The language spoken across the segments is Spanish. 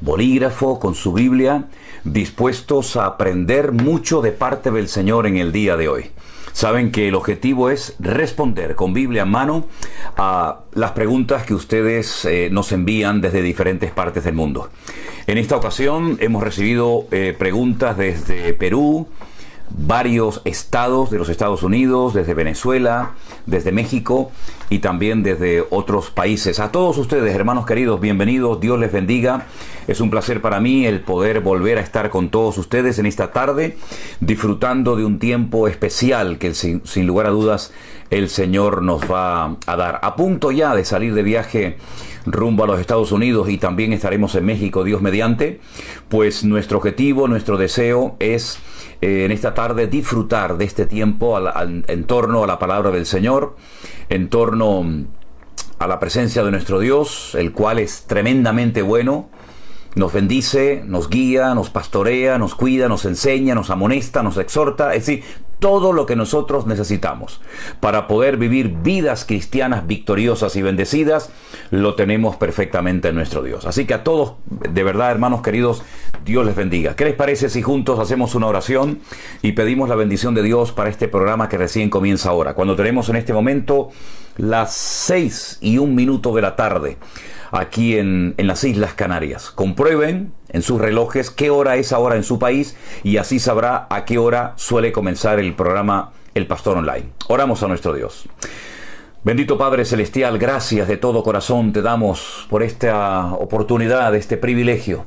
bolígrafo, con su Biblia, dispuestos a aprender mucho de parte del Señor en el día de hoy. Saben que el objetivo es responder con Biblia en mano a las preguntas que ustedes nos envían desde diferentes partes del mundo. En esta ocasión hemos recibido preguntas desde Perú, varios estados de los Estados Unidos, desde Venezuela, desde México y también desde otros países. A todos ustedes, hermanos queridos, bienvenidos, Dios les bendiga. Es un placer para mí el poder volver a estar con todos ustedes en esta tarde, disfrutando de un tiempo especial que sin lugar a dudas el Señor nos va a dar. A punto ya de salir de viaje rumbo a los Estados Unidos y también estaremos en México, Dios mediante, pues nuestro objetivo, nuestro deseo es en esta tarde disfrutar de este tiempo en torno a la palabra del Señor, en torno a la presencia de nuestro Dios, el cual es tremendamente bueno, nos bendice, nos guía, nos pastorea, nos cuida, nos enseña, nos amonesta, nos exhorta, es decir, todo lo que nosotros necesitamos para poder vivir vidas cristianas victoriosas y bendecidas, lo tenemos perfectamente en nuestro Dios. Así que a todos, de verdad, hermanos queridos, Dios les bendiga. ¿Qué les parece si juntos hacemos una oración y pedimos la bendición de Dios para este programa que recién comienza ahora? Cuando tenemos en este momento las 6:01 de la tarde, aquí en las Islas Canarias. Comprueben en sus relojes qué hora es ahora en su país y así sabrá a qué hora suele comenzar el programa El Pastor Online. Oramos a nuestro Dios. Bendito Padre Celestial, gracias de todo corazón te damos por esta oportunidad, este privilegio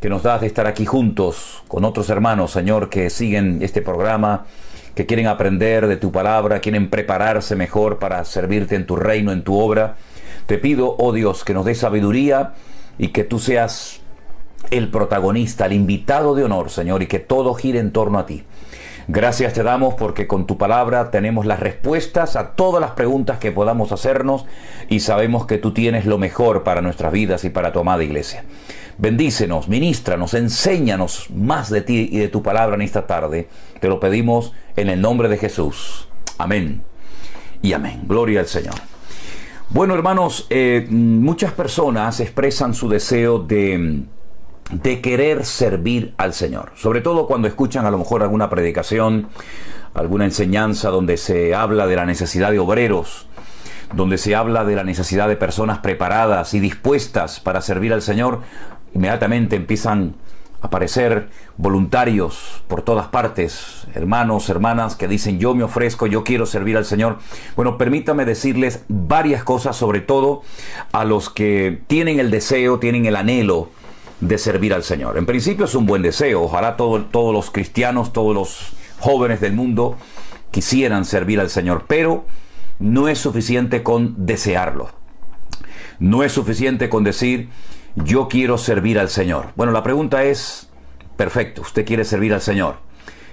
que nos das de estar aquí juntos con otros hermanos, Señor, que siguen este programa, que quieren aprender de tu palabra, quieren prepararse mejor para servirte en tu reino, en tu obra. Te pido, oh Dios, que nos des sabiduría y que tú seas el protagonista, el invitado de honor, Señor, y que todo gire en torno a ti. Gracias te damos porque con tu palabra tenemos las respuestas a todas las preguntas que podamos hacernos y sabemos que tú tienes lo mejor para nuestras vidas y para tu amada iglesia. Bendícenos, ministranos, enséñanos más de ti y de tu palabra en esta tarde. Te lo pedimos en el nombre de Jesús. Amén y amén. Gloria al Señor. Bueno, hermanos, muchas personas expresan su deseo de querer servir al Señor, sobre todo cuando escuchan a lo mejor alguna predicación, alguna enseñanza donde se habla de la necesidad de obreros, donde se habla de la necesidad de personas preparadas y dispuestas para servir al Señor. Inmediatamente empiezan a aparecer voluntarios por todas partes, hermanos, hermanas que dicen yo me ofrezco, yo quiero servir al Señor. Bueno, permítame decirles varias cosas, sobre todo a los que tienen el deseo, tienen el anhelo de servir al Señor. En principio es un buen deseo, ojalá todos los cristianos, todos los jóvenes del mundo quisieran servir al Señor, pero no es suficiente con desearlo. No es suficiente con decir yo quiero servir al Señor. Bueno, la pregunta es, perfecto, usted quiere servir al Señor.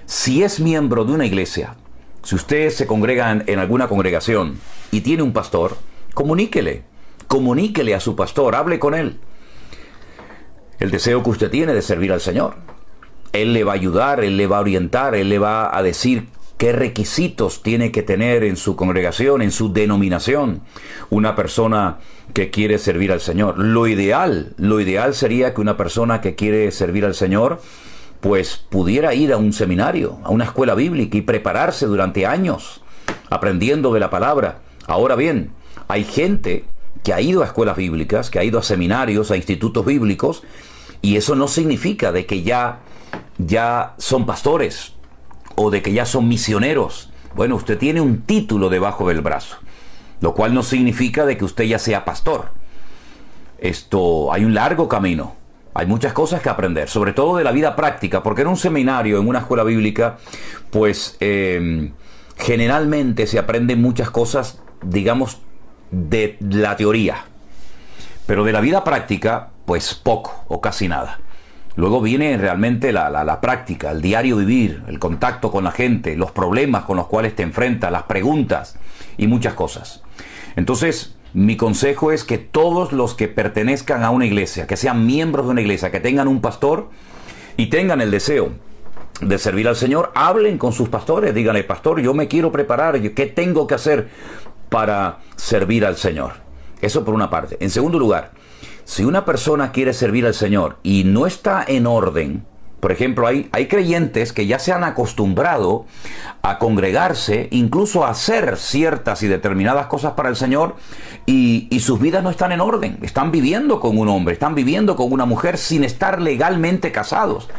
Si es miembro de una iglesia, si usted se congrega en alguna congregación y tiene un pastor, comuníquele a su pastor, hable con él. El deseo que usted tiene de servir al Señor. Él le va a ayudar, él le va a orientar, él le va a decir qué requisitos tiene que tener en su congregación, en su denominación, una persona que quiere servir al Señor. Lo ideal sería que una persona que quiere servir al Señor, pues pudiera ir a un seminario, a una escuela bíblica y prepararse durante años, aprendiendo de la palabra. Ahora bien, hay gente que ha ido a escuelas bíblicas, que ha ido a seminarios, a institutos bíblicos, y eso no significa de que ya son pastores, o de que ya son misioneros. Bueno, usted tiene un título debajo del brazo, lo cual no significa de que usted ya sea pastor. Hay un largo camino, hay muchas cosas que aprender, sobre todo de la vida práctica, porque en un seminario, en una escuela bíblica, pues generalmente se aprenden muchas cosas, digamos, de la teoría, pero de la vida práctica, pues poco o casi nada. Luego viene realmente la práctica, el diario vivir, el contacto con la gente, los problemas con los cuales te enfrentas, las preguntas y muchas cosas. Entonces, mi consejo es que todos los que pertenezcan a una iglesia, que sean miembros de una iglesia, que tengan un pastor y tengan el deseo de servir al Señor, hablen con sus pastores, díganle, pastor, yo me quiero preparar, ¿qué tengo que hacer para servir al Señor? Eso por una parte. En segundo lugar, Si una persona quiere servir al Señor y no está en orden, por ejemplo, hay creyentes que ya se han acostumbrado a congregarse, incluso a hacer ciertas y determinadas cosas para el Señor, y sus vidas no están en orden. Están viviendo con un hombre, están viviendo con una mujer sin estar legalmente casados.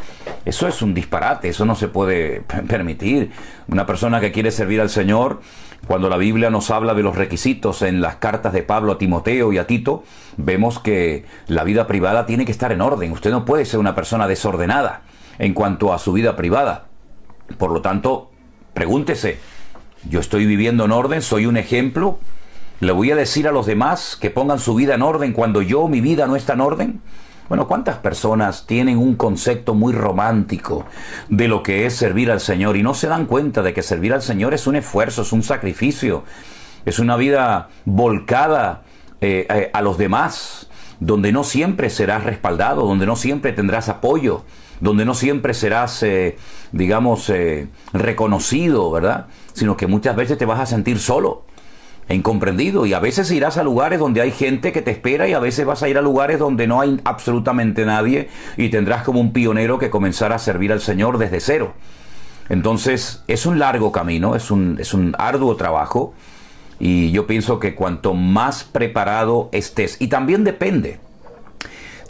Eso es un disparate, eso no se puede permitir. Una persona que quiere servir al Señor, cuando la Biblia nos habla de los requisitos en las cartas de Pablo a Timoteo y a Tito, vemos que la vida privada tiene que estar en orden. Usted no puede ser una persona desordenada en cuanto a su vida privada. Por lo tanto, pregúntese, ¿yo estoy viviendo en orden? ¿Soy un ejemplo? ¿Le voy a decir a los demás que pongan su vida en orden cuando mi vida no está en orden? Bueno, ¿cuántas personas tienen un concepto muy romántico de lo que es servir al Señor y no se dan cuenta de que servir al Señor es un esfuerzo, es un sacrificio, es una vida volcada a los demás, donde no siempre serás respaldado, donde no siempre tendrás apoyo, donde no siempre serás, reconocido, ¿verdad? Sino que muchas veces te vas a sentir solo e incomprendido, y a veces irás a lugares donde hay gente que te espera, y a veces vas a ir a lugares donde no hay absolutamente nadie, y tendrás como un pionero que comenzar a servir al Señor desde cero. Entonces es un largo camino, es un arduo trabajo, y yo pienso que cuanto más preparado estés, y también depende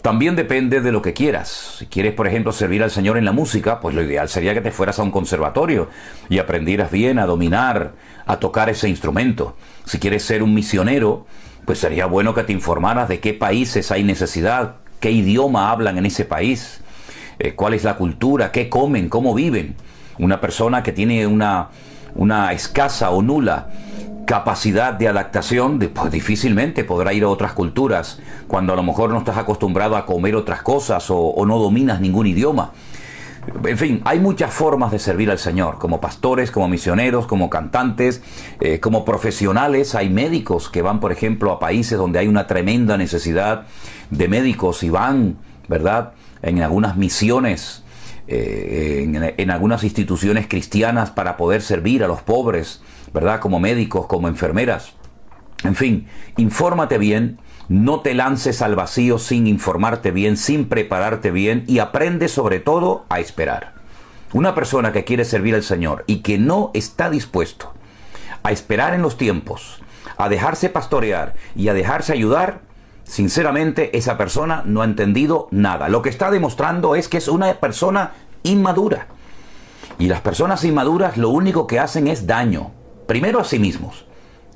de lo que quieras. Si quieres, por ejemplo, servir al Señor en la música, pues lo ideal sería que te fueras a un conservatorio y aprendieras bien a dominar, a tocar ese instrumento. Si quieres ser un misionero, pues sería bueno que te informaras de qué países hay necesidad, qué idioma hablan en ese país, cuál es la cultura, qué comen, cómo viven. Una persona que tiene una escasa o nula capacidad de adaptación, pues difícilmente podrá ir a otras culturas cuando a lo mejor no estás acostumbrado a comer otras cosas o no dominas ningún idioma. En fin, hay muchas formas de servir al Señor, como pastores, como misioneros, como cantantes, como profesionales. Hay médicos que van, por ejemplo, a países donde hay una tremenda necesidad de médicos y van, ¿verdad?, en algunas misiones, en algunas instituciones cristianas para poder servir a los pobres, ¿verdad?, como médicos, como enfermeras. En fin, infórmate bien, no te lances al vacío sin informarte bien, sin prepararte bien, y aprende sobre todo a esperar. Una persona que quiere servir al Señor y que no está dispuesto a esperar en los tiempos, a dejarse pastorear y a dejarse ayudar, sinceramente esa persona no ha entendido nada. Lo que está demostrando es que es una persona inmadura. Y las personas inmaduras lo único que hacen es daño. Primero a sí mismos,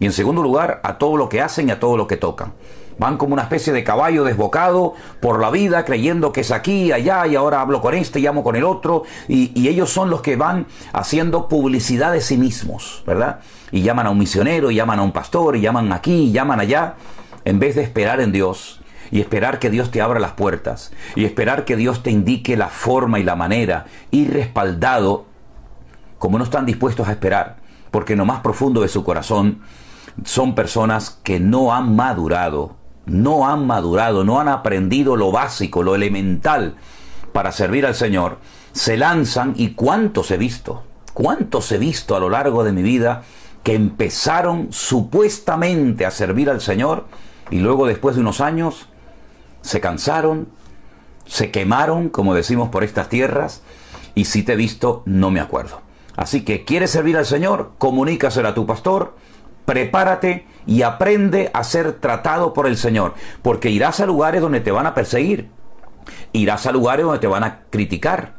y en segundo lugar a todo lo que hacen y a todo lo que tocan. Van como una especie de caballo desbocado por la vida, creyendo que es aquí y allá, y ahora hablo con este, llamo con el otro, y ellos son los que van haciendo publicidad de sí mismos, ¿verdad? Y llaman a un misionero, y llaman a un pastor, y llaman aquí, y llaman allá, en vez de esperar en Dios, y esperar que Dios te abra las puertas, y esperar que Dios te indique la forma y la manera, y respaldado, como no están dispuestos a esperar, porque en lo más profundo de su corazón son personas que no han madurado, no han aprendido lo básico, lo elemental para servir al Señor. Se lanzan, y cuántos he visto a lo largo de mi vida que empezaron supuestamente a servir al Señor y luego, después de unos años, se cansaron, se quemaron, como decimos por estas tierras, y si te he visto, no me acuerdo. Así que, ¿quieres servir al Señor? Comunícaselo a tu pastor, prepárate y aprende a ser tratado por el Señor, porque irás a lugares donde te van a perseguir, irás a lugares donde te van a criticar,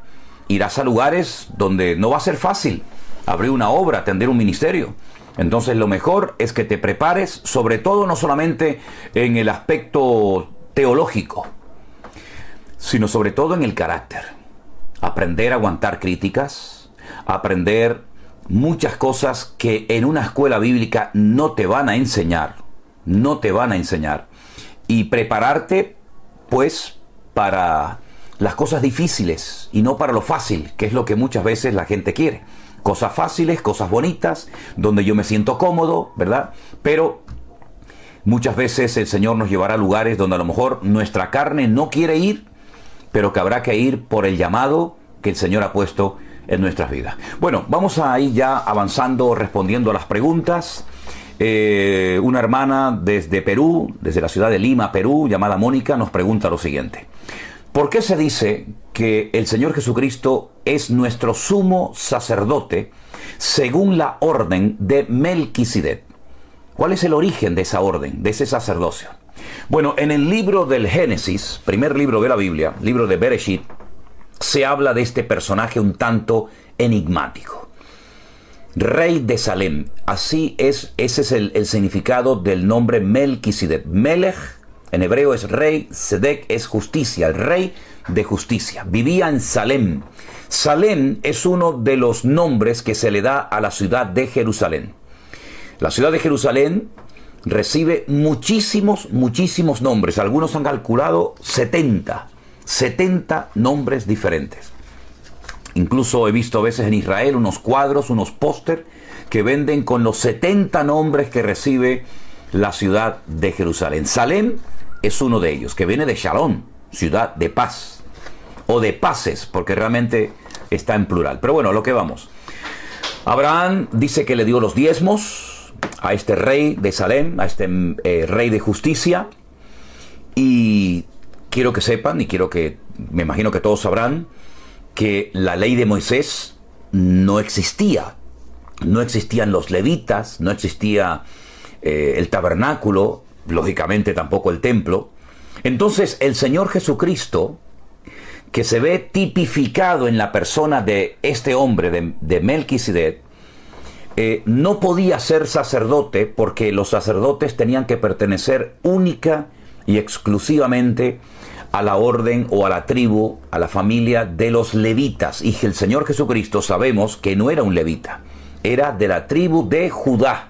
irás a lugares donde no va a ser fácil abrir una obra, atender un ministerio. Entonces lo mejor es que te prepares, sobre todo no solamente en el aspecto teológico, sino sobre todo en el carácter. Aprender a aguantar críticas, aprender muchas cosas que en una escuela bíblica no te van a enseñar, y prepararte pues para las cosas difíciles y no para lo fácil, que es lo que muchas veces la gente quiere. Cosas fáciles, cosas bonitas, donde yo me siento cómodo, ¿verdad? Pero muchas veces el Señor nos llevará a lugares donde a lo mejor nuestra carne no quiere ir, pero que habrá que ir por el llamado que el Señor ha puesto en nuestras vidas. Bueno, vamos a ir ya avanzando, respondiendo a las preguntas. Una hermana desde Perú, desde la ciudad de Lima, Perú, llamada Mónica, nos pregunta lo siguiente. ¿Por qué se dice que el Señor Jesucristo es nuestro sumo sacerdote según la orden de Melquisedec? ¿Cuál es el origen de esa orden, de ese sacerdocio? Bueno, en el libro del Génesis, primer libro de la Biblia, libro de Bereshit, se habla de este personaje un tanto enigmático. Rey de Salem, así es, ese es el significado del nombre Melquisedec. Melech en hebreo es rey, Sedec es justicia, el rey de justicia. Vivía en Salem. Salem es uno de los nombres que se le da a la ciudad de Jerusalén. La ciudad de Jerusalén recibe muchísimos nombres. Algunos han calculado 70 nombres diferentes. Incluso he visto a veces en Israel unos cuadros, unos póster que venden con los 70 nombres que recibe la ciudad de Jerusalén. Salem es uno de ellos, que viene de Shalom, ciudad de paz, o de paces, porque realmente está en plural. Pero bueno, a lo que vamos. Abraham dice que le dio los diezmos a este rey de Salem, a este rey de justicia, y quiero que sepan, y me imagino que todos sabrán, que la ley de Moisés no existía. No existían los levitas, no existía el tabernáculo, lógicamente tampoco el templo. Entonces el Señor Jesucristo, que se ve tipificado en la persona de este hombre, de Melquisedec, no podía ser sacerdote porque los sacerdotes tenían que pertenecer única y exclusivamente a la orden o a la tribu, a la familia de los levitas. Y el Señor Jesucristo sabemos que no era un levita, era de la tribu de Judá,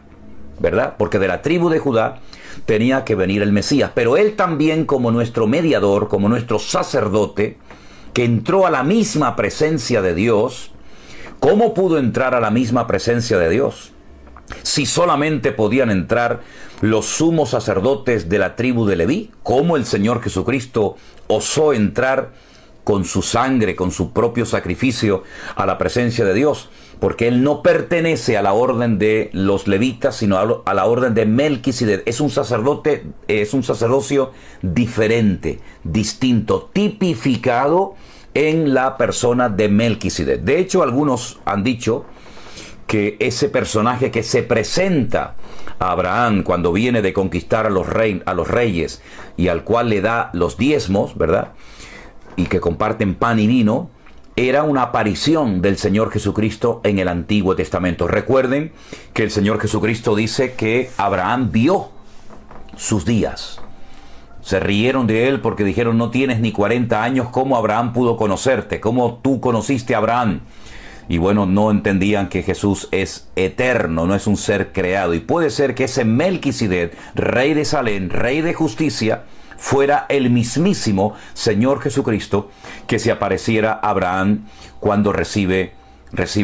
¿verdad? Porque de la tribu de Judá tenía que venir el Mesías. Pero él también, como nuestro mediador, como nuestro sacerdote, que entró a la misma presencia de Dios. ¿Cómo pudo entrar a la misma presencia de Dios? Si solamente podían entrar los sumos sacerdotes de la tribu de Leví, ¿cómo el Señor Jesucristo osó entrar con su sangre, con su propio sacrificio a la presencia de Dios? Porque él no pertenece a la orden de los levitas, sino a la orden de Melquisedec. Es un sacerdote, es un sacerdocio diferente, distinto, tipificado en la persona de Melquisedec. De hecho, algunos han dicho que ese personaje que se presenta a Abraham cuando viene de conquistar a los reyes y al cual le da los diezmos, ¿verdad? Y que comparten pan y vino, era una aparición del Señor Jesucristo en el Antiguo Testamento. Recuerden que el Señor Jesucristo dice que Abraham vio sus días. Se rieron de él porque dijeron: no tienes ni 40 años, ¿cómo Abraham pudo conocerte? ¿Cómo tú conociste a Abraham? Y bueno, no entendían que Jesús es eterno, no es un ser creado. Y puede ser que ese Melquisedec, rey de Salem, rey de justicia, fuera el mismísimo Señor Jesucristo que se apareciera a Abraham cuando recibe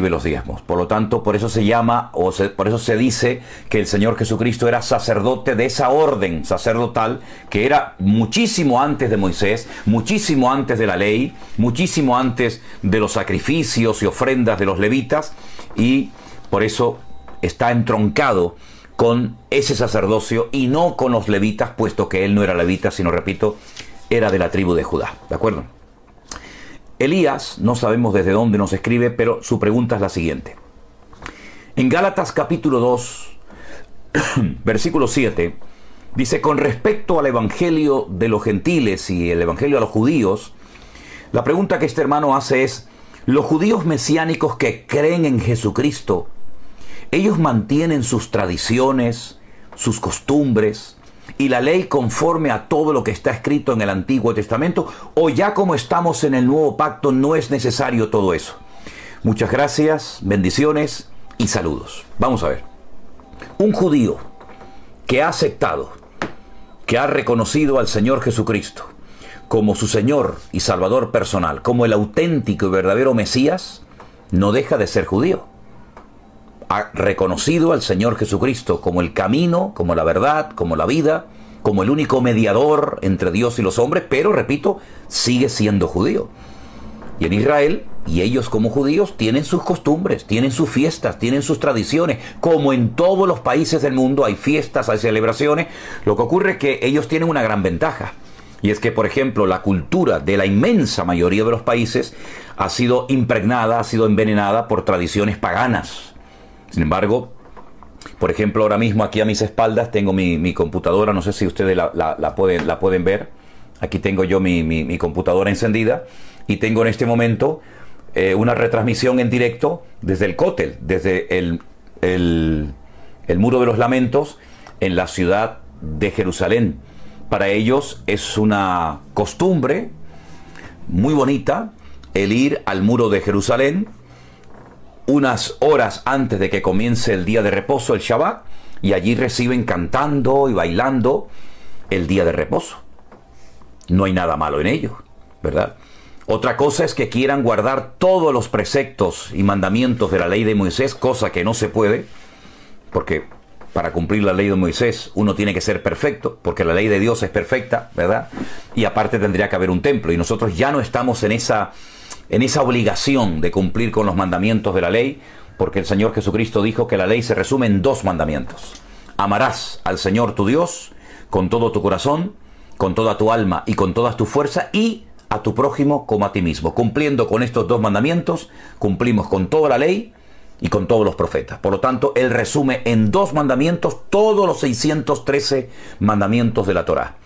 los diezmos. Por lo tanto, por eso se llama, por eso se dice que el Señor Jesucristo era sacerdote de esa orden sacerdotal que era muchísimo antes de Moisés, muchísimo antes de la ley, muchísimo antes de los sacrificios y ofrendas de los levitas, y por eso está entroncado con ese sacerdocio y no con los levitas, puesto que él no era levita, sino, repito, era de la tribu de Judá. ¿De acuerdo? Elías, no sabemos desde dónde nos escribe, pero su pregunta es la siguiente. En Gálatas capítulo 2, versículo 7, dice: con respecto al evangelio de los gentiles y el evangelio a los judíos, la pregunta que este hermano hace es: ¿los judíos mesiánicos que creen en Jesucristo, ellos mantienen sus tradiciones, sus costumbres y la ley conforme a todo lo que está escrito en el Antiguo Testamento, o ya como estamos en el Nuevo Pacto no es necesario todo eso? Muchas gracias, bendiciones y saludos. Vamos a ver. Un judío que ha aceptado, que ha reconocido al Señor Jesucristo como su Señor y Salvador personal, como el auténtico y verdadero Mesías, no deja de ser judío. Ha reconocido al Señor Jesucristo como el camino, como la verdad, como la vida, como el único mediador entre Dios y los hombres, pero, repito, sigue siendo judío. Y en Israel Y ellos como judíos tienen sus costumbres, tienen sus fiestas, tienen sus tradiciones. Como en todos los países del mundo hay fiestas, hay celebraciones. Lo que ocurre es que ellos tienen una gran ventaja. Y es que, por ejemplo, la cultura de la inmensa mayoría de los países ha sido impregnada, ha sido envenenada por tradiciones paganas. Sin embargo, por ejemplo, ahora mismo aquí a mis espaldas tengo mi computadora, no sé si ustedes la pueden ver. Aquí tengo yo mi computadora encendida y tengo en este momento una retransmisión en directo desde el Cótel, desde el Muro de los Lamentos en la ciudad de Jerusalén. Para ellos es una costumbre muy bonita el ir al Muro de Jerusalén unas horas antes de que comience el día de reposo, el Shabbat, y allí reciben cantando y bailando el día de reposo. No hay nada malo en ello, ¿verdad? Otra cosa es que quieran guardar todos los preceptos y mandamientos de la ley de Moisés, cosa que no se puede, porque para cumplir la ley de Moisés uno tiene que ser perfecto, porque la ley de Dios es perfecta, ¿verdad? Y aparte tendría que haber un templo, y nosotros ya no estamos en esa obligación de cumplir con los mandamientos de la ley, porque el Señor Jesucristo dijo que la ley se resume en 2 mandamientos. Amarás al Señor tu Dios con todo tu corazón, con toda tu alma y con todas tus fuerzas, y a tu prójimo como a ti mismo. Cumpliendo con estos 2 mandamientos, cumplimos con toda la ley y con todos los profetas. Por lo tanto, Él resume en 2 mandamientos todos los 613 mandamientos de la Torá.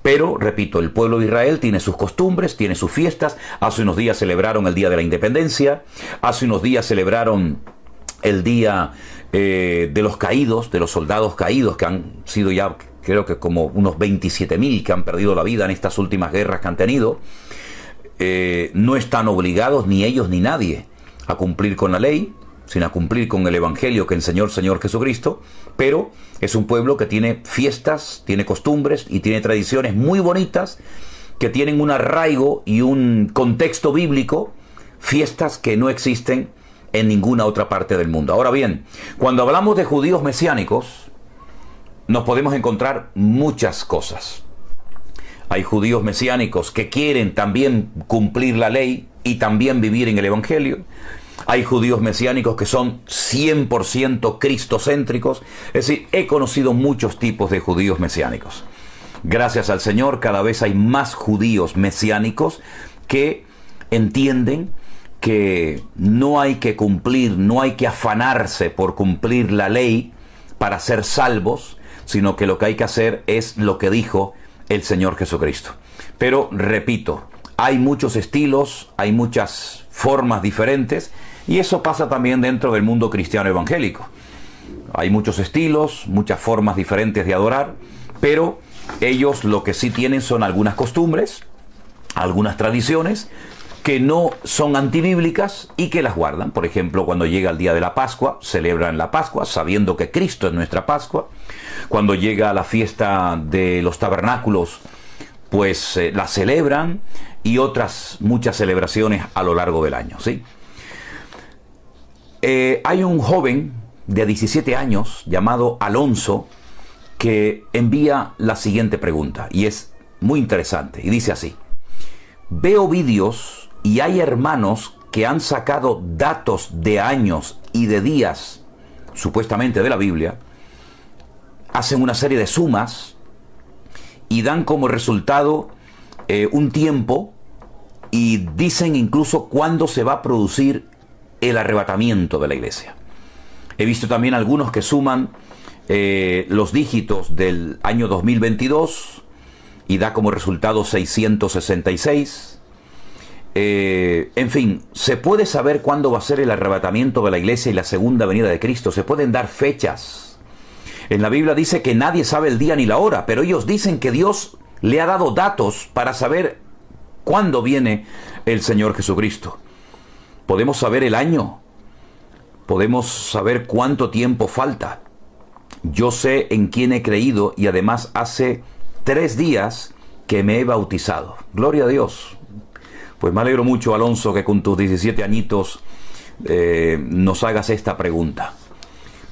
Pero, repito, el pueblo de Israel tiene sus costumbres, tiene sus fiestas. Hace unos días celebraron el Día de la Independencia. Hace unos días celebraron el Día de los Caídos, de los soldados caídos, que han sido ya, creo que como unos 27.000 que han perdido la vida en estas últimas guerras que han tenido. No están obligados ni ellos ni nadie a cumplir con la ley, sino a cumplir con el Evangelio que enseñó el Señor Jesucristo, pero es un pueblo que tiene fiestas, tiene costumbres y tiene tradiciones muy bonitas, que tienen un arraigo y un contexto bíblico, fiestas que no existen en ninguna otra parte del mundo. Ahora bien, cuando hablamos de judíos mesiánicos, nos podemos encontrar muchas cosas. Hay judíos mesiánicos que quieren también cumplir la ley y también vivir en el Evangelio. Hay judíos mesiánicos que son 100% cristocéntricos. Es decir, he conocido muchos tipos de judíos mesiánicos. Gracias al Señor, cada vez hay más judíos mesiánicos que entienden que no hay que cumplir, no hay que afanarse por cumplir la ley para ser salvos, sino que lo que hay que hacer es lo que dijo el Señor Jesucristo. Pero, repito, hay muchos estilos, hay muchas formas diferentes, y eso pasa también dentro del mundo cristiano evangélico. Hay muchos estilos, muchas formas diferentes de adorar, pero ellos lo que sí tienen son algunas costumbres, algunas tradiciones que no son antibíblicas y que las guardan. Por ejemplo, cuando llega el día de la Pascua, celebran la Pascua sabiendo que Cristo es nuestra Pascua. Cuando llega la fiesta de los tabernáculos, pues la celebran, y otras muchas celebraciones a lo largo del año, ¿sí? Hay un joven de 17 años llamado Alonso que envía la siguiente pregunta, y es muy interesante, y dice así: veo vídeos y hay hermanos que han sacado datos de años y de días, supuestamente de la Biblia, hacen una serie de sumas y dan como resultado un tiempo, y dicen incluso cuándo se va a producir el arrebatamiento de la iglesia. He visto también algunos que suman los dígitos del año 2022 y da como resultado 666. En fin, se puede saber cuándo va a ser el arrebatamiento de la iglesia y la segunda venida de Cristo. Se pueden dar fechas. En la Biblia dice que nadie sabe el día ni la hora, pero ellos dicen que Dios le ha dado datos para saber cuándo viene el Señor Jesucristo. Podemos saber el año, podemos saber cuánto tiempo falta. Yo sé en quién he creído, y además hace 3 días que me he bautizado. Gloria a Dios. Pues me alegro mucho, Alonso, que con tus 17 añitos nos hagas esta pregunta.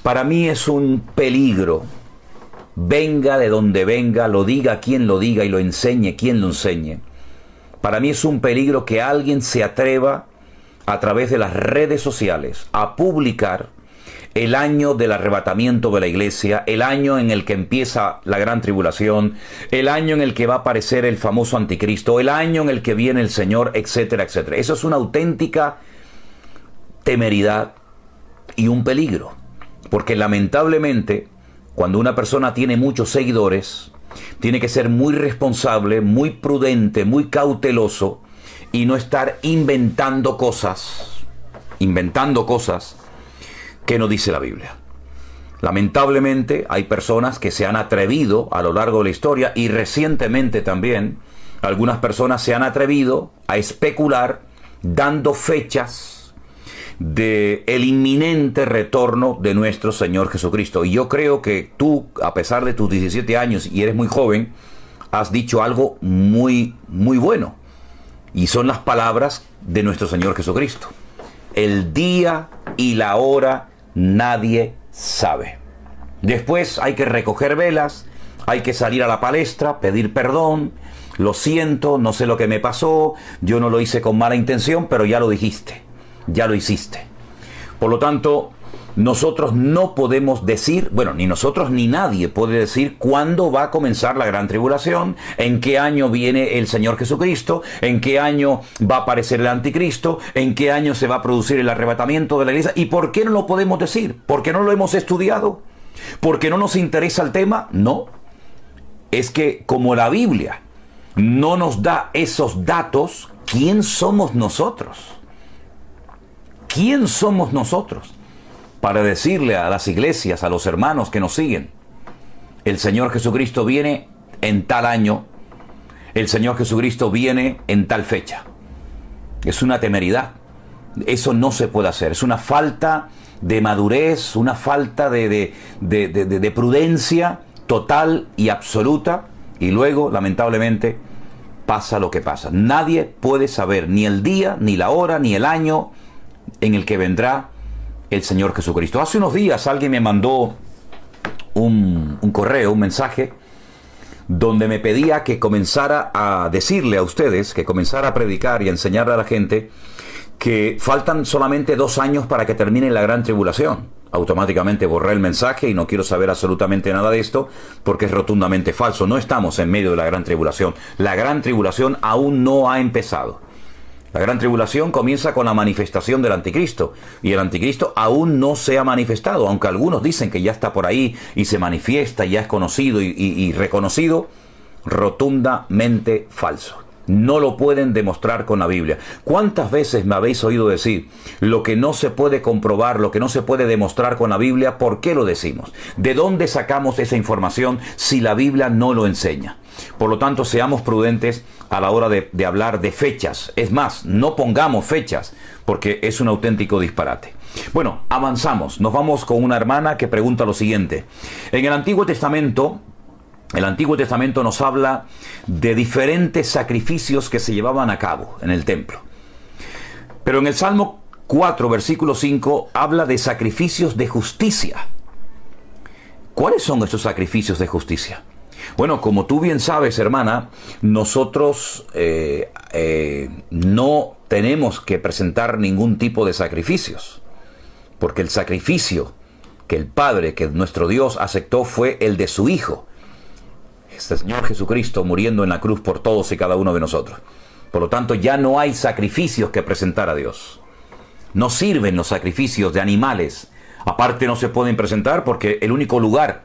Para mí es un peligro, venga de donde venga, lo diga quien lo diga y lo enseñe quien lo enseñe. Para mí es un peligro que alguien se atreva a través de las redes sociales a publicar el año del arrebatamiento de la iglesia, el año en el que empieza la gran tribulación, el año en el que va a aparecer el famoso anticristo, el año en el que viene el Señor, etcétera, etcétera. Eso es una auténtica temeridad y un peligro, porque lamentablemente cuando una persona tiene muchos seguidores, tiene que ser muy responsable, muy prudente, muy cauteloso y no estar inventando cosas que no dice la Biblia. Lamentablemente hay personas que se han atrevido a lo largo de la historia, y recientemente también algunas personas se han atrevido a especular dando fechas de el inminente retorno de nuestro Señor Jesucristo. Y yo creo que tú, a pesar de tus 17 años y eres muy joven, has dicho algo muy bueno, y son las palabras de nuestro Señor Jesucristo: el día y la hora nadie sabe. Después hay que recoger velas, hay que salir a la palestra, pedir perdón. Lo siento, no sé lo que me pasó, yo no lo hice con mala intención, pero ya lo dijiste, ya lo hiciste. Por lo tanto, nosotros no podemos decir, bueno, ni nosotros ni nadie puede decir cuándo va a comenzar la gran tribulación, en qué año viene el Señor Jesucristo, en qué año va a aparecer el anticristo, en qué año se va a producir el arrebatamiento de la iglesia. ¿Y por qué no lo podemos decir? ¿Porque no lo hemos estudiado? ¿Porque no nos interesa el tema? No. Es que como la Biblia no nos da esos datos, ¿quién somos nosotros? ¿Quién somos nosotros para decirle a las iglesias, a los hermanos que nos siguen: el Señor Jesucristo viene en tal año, el Señor Jesucristo viene en tal fecha? Es una temeridad. Eso no se puede hacer. Es una falta de madurez, una falta de prudencia total y absoluta. Y luego, lamentablemente, pasa lo que pasa. Nadie puede saber ni el día, ni la hora, ni el año en el que vendrá el Señor Jesucristo. Hace unos días alguien me mandó un correo, un mensaje, donde me pedía que comenzara a decirle a ustedes, que comenzara a predicar y a enseñarle a la gente que faltan solamente 2 años para que termine la gran tribulación. Automáticamente borré el mensaje y no quiero saber absolutamente nada de esto, porque es rotundamente falso. No estamos en medio de la gran tribulación. La gran tribulación aún no ha empezado. La gran tribulación comienza con la manifestación del anticristo, y el anticristo aún no se ha manifestado, aunque algunos dicen que ya está por ahí y se manifiesta, ya es conocido y reconocido. Rotundamente falso. No lo pueden demostrar con la Biblia. ¿Cuántas veces me habéis oído decir lo que no se puede comprobar, lo que no se puede demostrar con la Biblia? ¿Por qué lo decimos? ¿De dónde sacamos esa información si la Biblia no lo enseña? Por lo tanto, seamos prudentes a la hora de hablar de fechas. Es más, no pongamos fechas, porque es un auténtico disparate. Bueno, avanzamos. Nos vamos con una hermana que pregunta lo siguiente. En el Antiguo Testamento nos habla de diferentes sacrificios que se llevaban a cabo en el templo. Pero en el Salmo 4, versículo 5, habla de sacrificios de justicia. ¿Cuáles son estos sacrificios de justicia? Bueno, como tú bien sabes, hermana, nosotros no tenemos que presentar ningún tipo de sacrificios, porque el sacrificio que el Padre, que nuestro Dios aceptó, fue el de su Hijo, este Señor Jesucristo, muriendo en la cruz por todos y cada uno de nosotros. Por lo tanto, ya no hay sacrificios que presentar a Dios. No sirven los sacrificios de animales. Aparte, no se pueden presentar porque el único lugar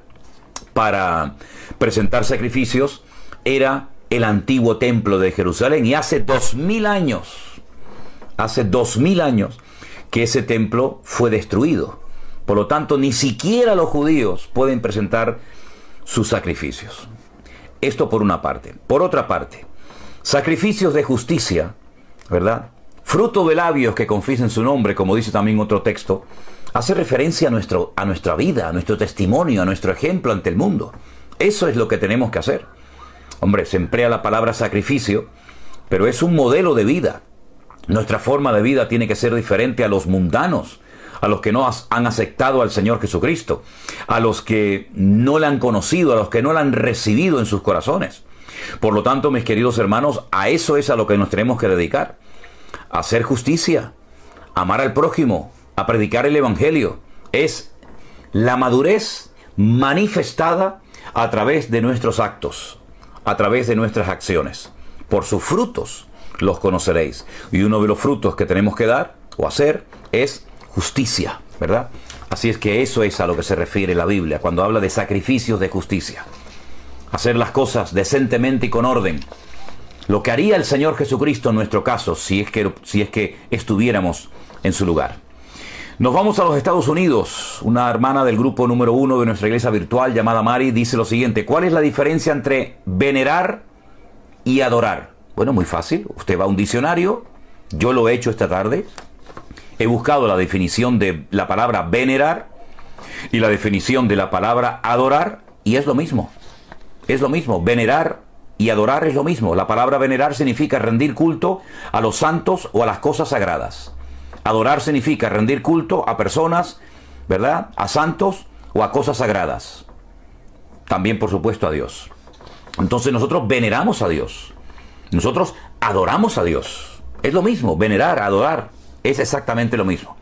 para presentar sacrificios era el antiguo templo de Jerusalén. Y hace 2000 años que ese templo fue destruido. Por lo tanto, ni siquiera los judíos pueden presentar sus sacrificios. Esto por una parte. Por otra parte, sacrificios de justicia, ¿verdad? Fruto de labios que confiesen su nombre, como dice también otro texto, hace referencia a nuestra vida, a nuestro testimonio, a nuestro ejemplo ante el mundo. Eso es lo que tenemos que hacer. Hombre, se emplea la palabra sacrificio, pero es un modelo de vida. Nuestra forma de vida tiene que ser diferente a los mundanos, a los que no han aceptado al Señor Jesucristo, a los que no le han conocido, a los que no le han recibido en sus corazones. Por lo tanto, mis queridos hermanos, a eso es a lo que nos tenemos que dedicar. A hacer justicia, amar al prójimo, a predicar el evangelio. Es la madurez manifestada a través de nuestros actos, a través de nuestras acciones. Por sus frutos los conoceréis. Y uno de los frutos que tenemos que dar o hacer es justicia, ¿verdad? Así es que eso es a lo que se refiere la Biblia cuando habla de sacrificios de justicia. Hacer las cosas decentemente y con orden. Lo que haría el Señor Jesucristo en nuestro caso, si es que estuviéramos en su lugar. Nos vamos a los Estados Unidos. Una hermana del grupo número 1 de nuestra iglesia virtual llamada Mari dice lo siguiente: ¿cuál es la diferencia entre venerar y adorar? Bueno, muy fácil. Usted va a un diccionario. Yo lo he hecho esta tarde. He buscado la definición de la palabra venerar y la definición de la palabra adorar, y es lo mismo. Es lo mismo. Venerar y adorar es lo mismo. La palabra venerar significa rendir culto a los santos o a las cosas sagradas. Adorar significa rendir culto a personas, ¿verdad? A santos o a cosas sagradas. También, por supuesto, a Dios. Entonces nosotros veneramos a Dios. Nosotros adoramos a Dios. Es lo mismo, venerar, adorar. Es exactamente lo mismo.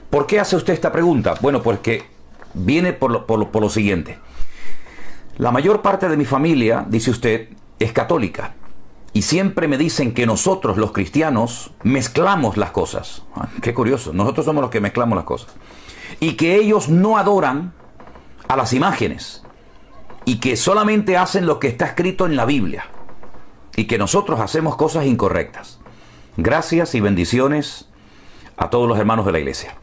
¿Por qué hace usted esta pregunta? Bueno, porque viene por lo siguiente. La mayor parte de mi familia, dice usted, es católica. Y siempre me dicen que nosotros, los cristianos, mezclamos las cosas. Qué curioso, nosotros somos los que mezclamos las cosas. Y que ellos no adoran a las imágenes. Y que solamente hacen lo que está escrito en la Biblia. Y que nosotros hacemos cosas incorrectas. Gracias y bendiciones a todos los hermanos de la iglesia.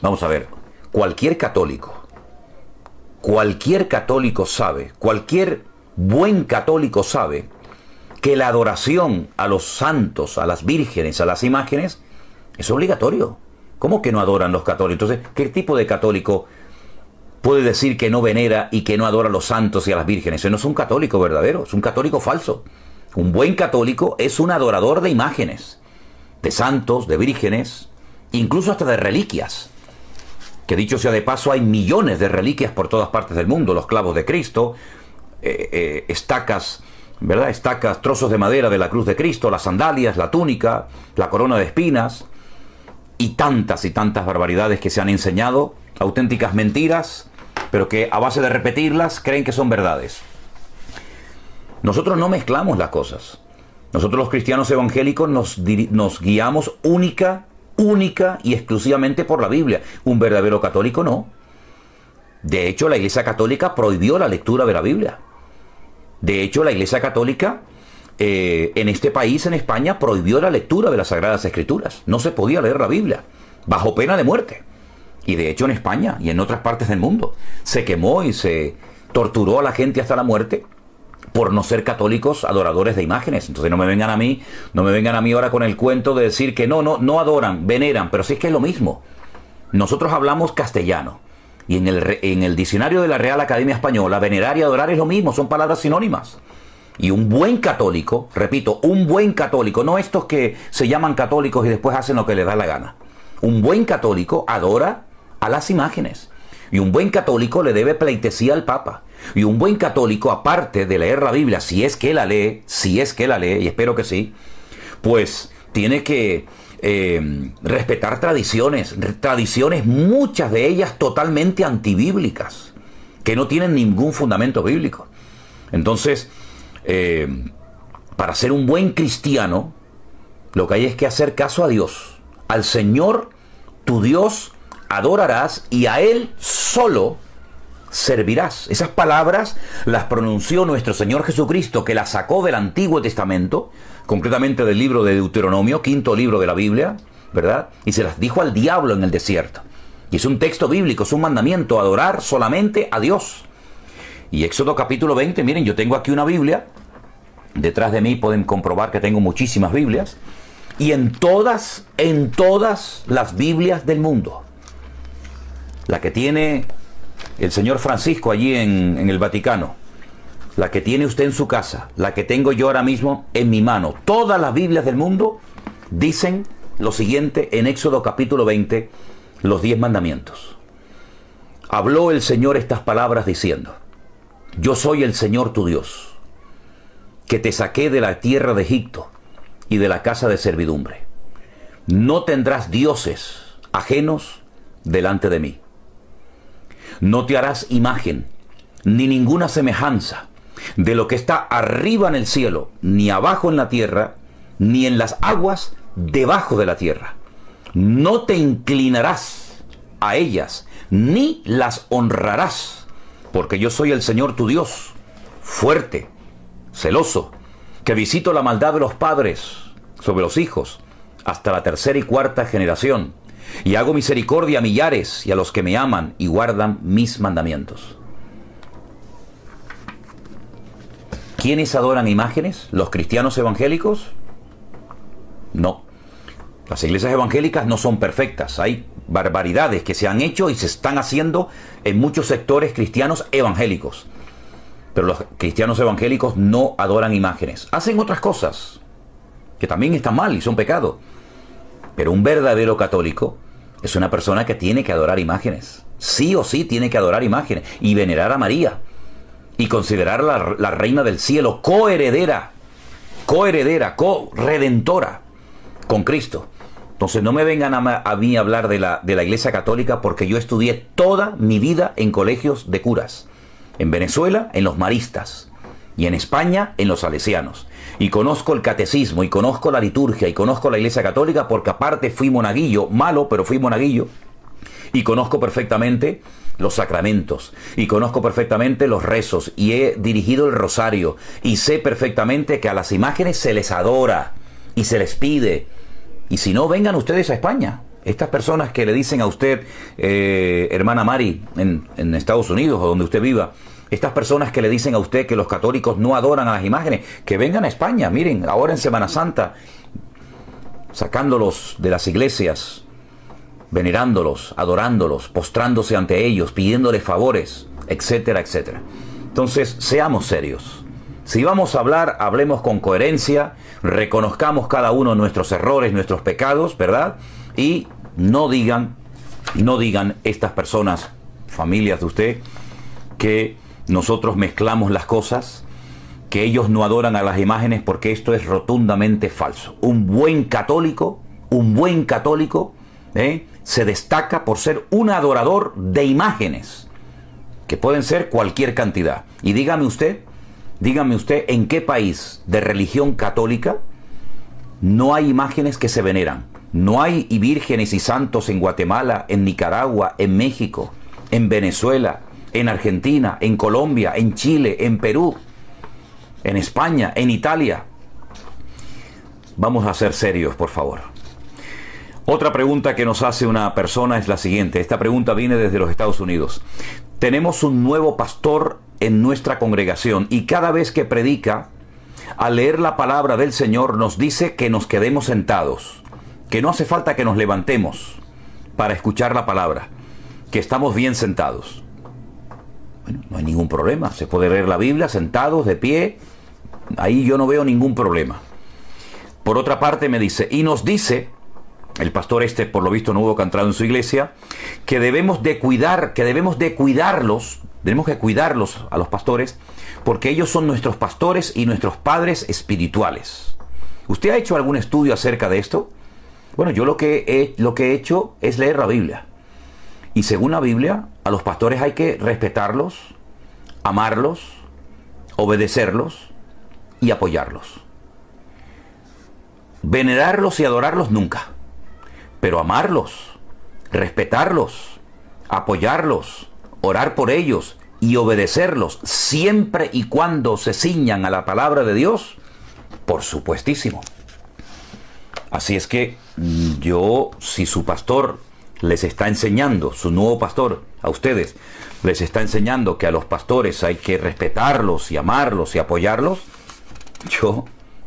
Vamos a ver, cualquier católico sabe, cualquier buen católico sabe que la adoración a los santos, a las vírgenes, a las imágenes, es obligatorio. ¿Cómo que no adoran los católicos? Entonces, ¿qué tipo de católico puede decir que no venera y que no adora a los santos y a las vírgenes? Ese no es un católico verdadero, es un católico falso. Un buen católico es un adorador de imágenes, de santos, de vírgenes, incluso hasta de reliquias. Que dicho sea de paso, hay millones de reliquias por todas partes del mundo. Los clavos de Cristo, estacas, ¿verdad? Estacas, trozos de madera de la cruz de Cristo, las sandalias, la túnica, la corona de espinas y tantas barbaridades que se han enseñado, auténticas mentiras, pero que a base de repetirlas creen que son verdades. Nosotros no mezclamos las cosas. Nosotros los cristianos evangélicos nos guiamos única y exclusivamente por la Biblia. Un verdadero católico no. De hecho, la Iglesia Católica prohibió la lectura de la Biblia. De hecho, la Iglesia Católica en este país, en España, prohibió la lectura de las Sagradas Escrituras. No se podía leer la Biblia, bajo pena de muerte. Y de hecho en España y en otras partes del mundo se quemó y se torturó a la gente hasta la muerte por no ser católicos adoradores de imágenes. Entonces no me vengan a mí ahora con el cuento de decir que no adoran, veneran, pero sí es que es lo mismo. Nosotros hablamos castellano. Y en el diccionario de la Real Academia Española, venerar y adorar es lo mismo, son palabras sinónimas. Y un buen católico, repito, un buen católico, no estos que se llaman católicos y después hacen lo que les da la gana. Un buen católico adora a las imágenes. Y un buen católico le debe pleitesía al Papa. Y un buen católico, aparte de leer la Biblia, si es que la lee, y espero que sí, pues tiene que respetar tradiciones, muchas de ellas totalmente antibíblicas, que no tienen ningún fundamento bíblico. Entonces, para ser un buen cristiano, lo que hay es que hacer caso a Dios. Al Señor, tu Dios, adorarás y a Él solo servirás. Esas palabras las pronunció nuestro Señor Jesucristo, que las sacó del Antiguo Testamento, concretamente del libro de Deuteronomio, quinto libro de la Biblia, ¿verdad? Y se las dijo al diablo en el desierto. Y es un texto bíblico, es un mandamiento, adorar solamente a Dios. Y Éxodo capítulo 20, miren, yo tengo aquí una Biblia, detrás de mí pueden comprobar que tengo muchísimas Biblias, y en todas las Biblias del mundo, la que tiene el señor Francisco allí en el Vaticano, la que tiene usted en su casa, la que tengo yo ahora mismo en mi mano, todas las Biblias del mundo dicen lo siguiente en Éxodo capítulo 20, los 10 mandamientos. Habló el Señor estas palabras diciendo: yo soy el Señor tu Dios, que te saqué de la tierra de Egipto y de la casa de servidumbre. No tendrás dioses ajenos delante de mí. No te harás imagen, ni ninguna semejanza de lo que está arriba en el cielo, ni abajo en la tierra, ni en las aguas debajo de la tierra. No te inclinarás a ellas, ni las honrarás, porque yo soy el Señor tu Dios, fuerte, celoso, que visito la maldad de los padres sobre los hijos, hasta la tercera y cuarta generación, y hago misericordia a millares y a los que me aman y guardan mis mandamientos. ¿Quiénes adoran imágenes? ¿Los cristianos evangélicos? No. Las iglesias evangélicas no son perfectas. Hay barbaridades que se han hecho y se están haciendo en muchos sectores cristianos evangélicos. Pero los cristianos evangélicos no adoran imágenes. Hacen otras cosas que también están mal y son pecado. Pero un verdadero católico es una persona que tiene que adorar imágenes. Sí o sí tiene que adorar imágenes y venerar a María y considerarla la reina del cielo, coheredera, corredentora con Cristo. Entonces no me vengan a mí a hablar de la Iglesia Católica, porque yo estudié toda mi vida en colegios de curas. En Venezuela, en los maristas, y en España, en los salesianos. Y conozco el catecismo, y conozco la liturgia, y conozco la Iglesia Católica, porque aparte fui monaguillo, malo, pero fui monaguillo, y conozco perfectamente los sacramentos, y conozco perfectamente los rezos, y he dirigido el rosario, y sé perfectamente que a las imágenes se les adora, y se les pide. Y si no, vengan ustedes a España. Estas personas que le dicen a usted, hermana Mari, en Estados Unidos o donde usted viva, estas personas que le dicen a usted que los católicos no adoran a las imágenes, que vengan a España. Miren, ahora en Semana Santa, sacándolos de las iglesias, venerándolos, adorándolos, postrándose ante ellos, pidiéndoles favores, etcétera, etcétera. Entonces, seamos serios. Si vamos a hablar, hablemos con coherencia, reconozcamos cada uno nuestros errores, nuestros pecados, ¿verdad? Y no digan estas personas, familias de usted, que nosotros mezclamos las cosas, que ellos no adoran a las imágenes, porque esto es rotundamente falso. Un buen católico, se destaca por ser un adorador de imágenes, que pueden ser cualquier cantidad. Y dígame usted, en qué país de religión católica no hay imágenes que se veneran. No hay vírgenes y santos en Guatemala, en Nicaragua, en México, en Venezuela, en Argentina, en Colombia, en Chile, en Perú, en España, en Italia. Vamos a ser serios, por favor. Otra pregunta que nos hace una persona es la siguiente. Esta pregunta viene desde los Estados Unidos. Tenemos un nuevo pastor en nuestra congregación y cada vez que predica, al leer la palabra del Señor, nos dice que nos quedemos sentados, que no hace falta que nos levantemos para escuchar la palabra, que estamos bien sentados. Bueno, no hay ningún problema, se puede leer la Biblia sentados, de pie, ahí yo no veo ningún problema. Por otra parte me dice, y nos dice, el pastor por lo visto no hubo que entrar en su iglesia, que debemos de cuidarlos a los pastores, porque ellos son nuestros pastores y nuestros padres espirituales. ¿Usted ha hecho algún estudio acerca de esto? Bueno, yo lo que he hecho es leer la Biblia. Y según la Biblia, a los pastores hay que respetarlos, amarlos, obedecerlos y apoyarlos. Venerarlos y adorarlos nunca. Pero amarlos, respetarlos, apoyarlos, orar por ellos y obedecerlos siempre y cuando se ciñan a la palabra de Dios, por supuestísimo. Así es que si su pastor les está enseñando, su nuevo pastor, a ustedes, les está enseñando que a los pastores hay que respetarlos y amarlos y apoyarlos,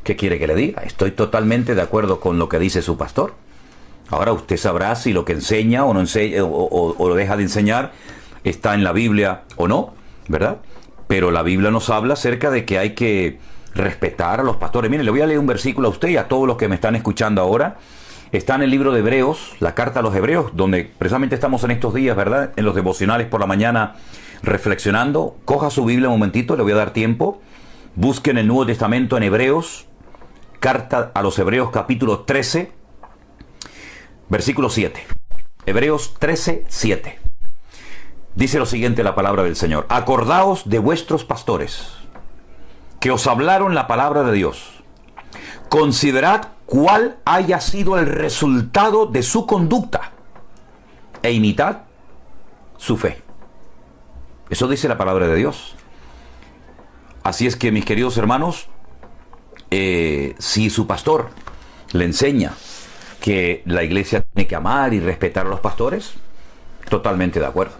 ¿qué quiere que le diga? Estoy totalmente de acuerdo con lo que dice su pastor. Ahora usted sabrá si lo que enseña o no enseña, o lo deja de enseñar está en la Biblia o no, ¿verdad? Pero la Biblia nos habla acerca de que hay que respetar a los pastores. Mire, le voy a leer un versículo a usted y a todos los que me están escuchando ahora. Está en el libro de Hebreos, la carta a los Hebreos, donde precisamente estamos en estos días, ¿verdad? En los devocionales por la mañana reflexionando. Coja su Biblia un momentito, le voy a dar tiempo. Busquen el Nuevo Testamento en Hebreos, carta a los Hebreos capítulo 13. Versículo 7. Hebreos 13, 7. Dice lo siguiente la palabra del Señor. Acordaos de vuestros pastores, que os hablaron la palabra de Dios. Considerad cuál haya sido el resultado de su conducta e imitad su fe. Eso dice la palabra de Dios. Así es que, mis queridos hermanos, si su pastor le enseña que la iglesia tiene que amar y respetar a los pastores, totalmente de acuerdo.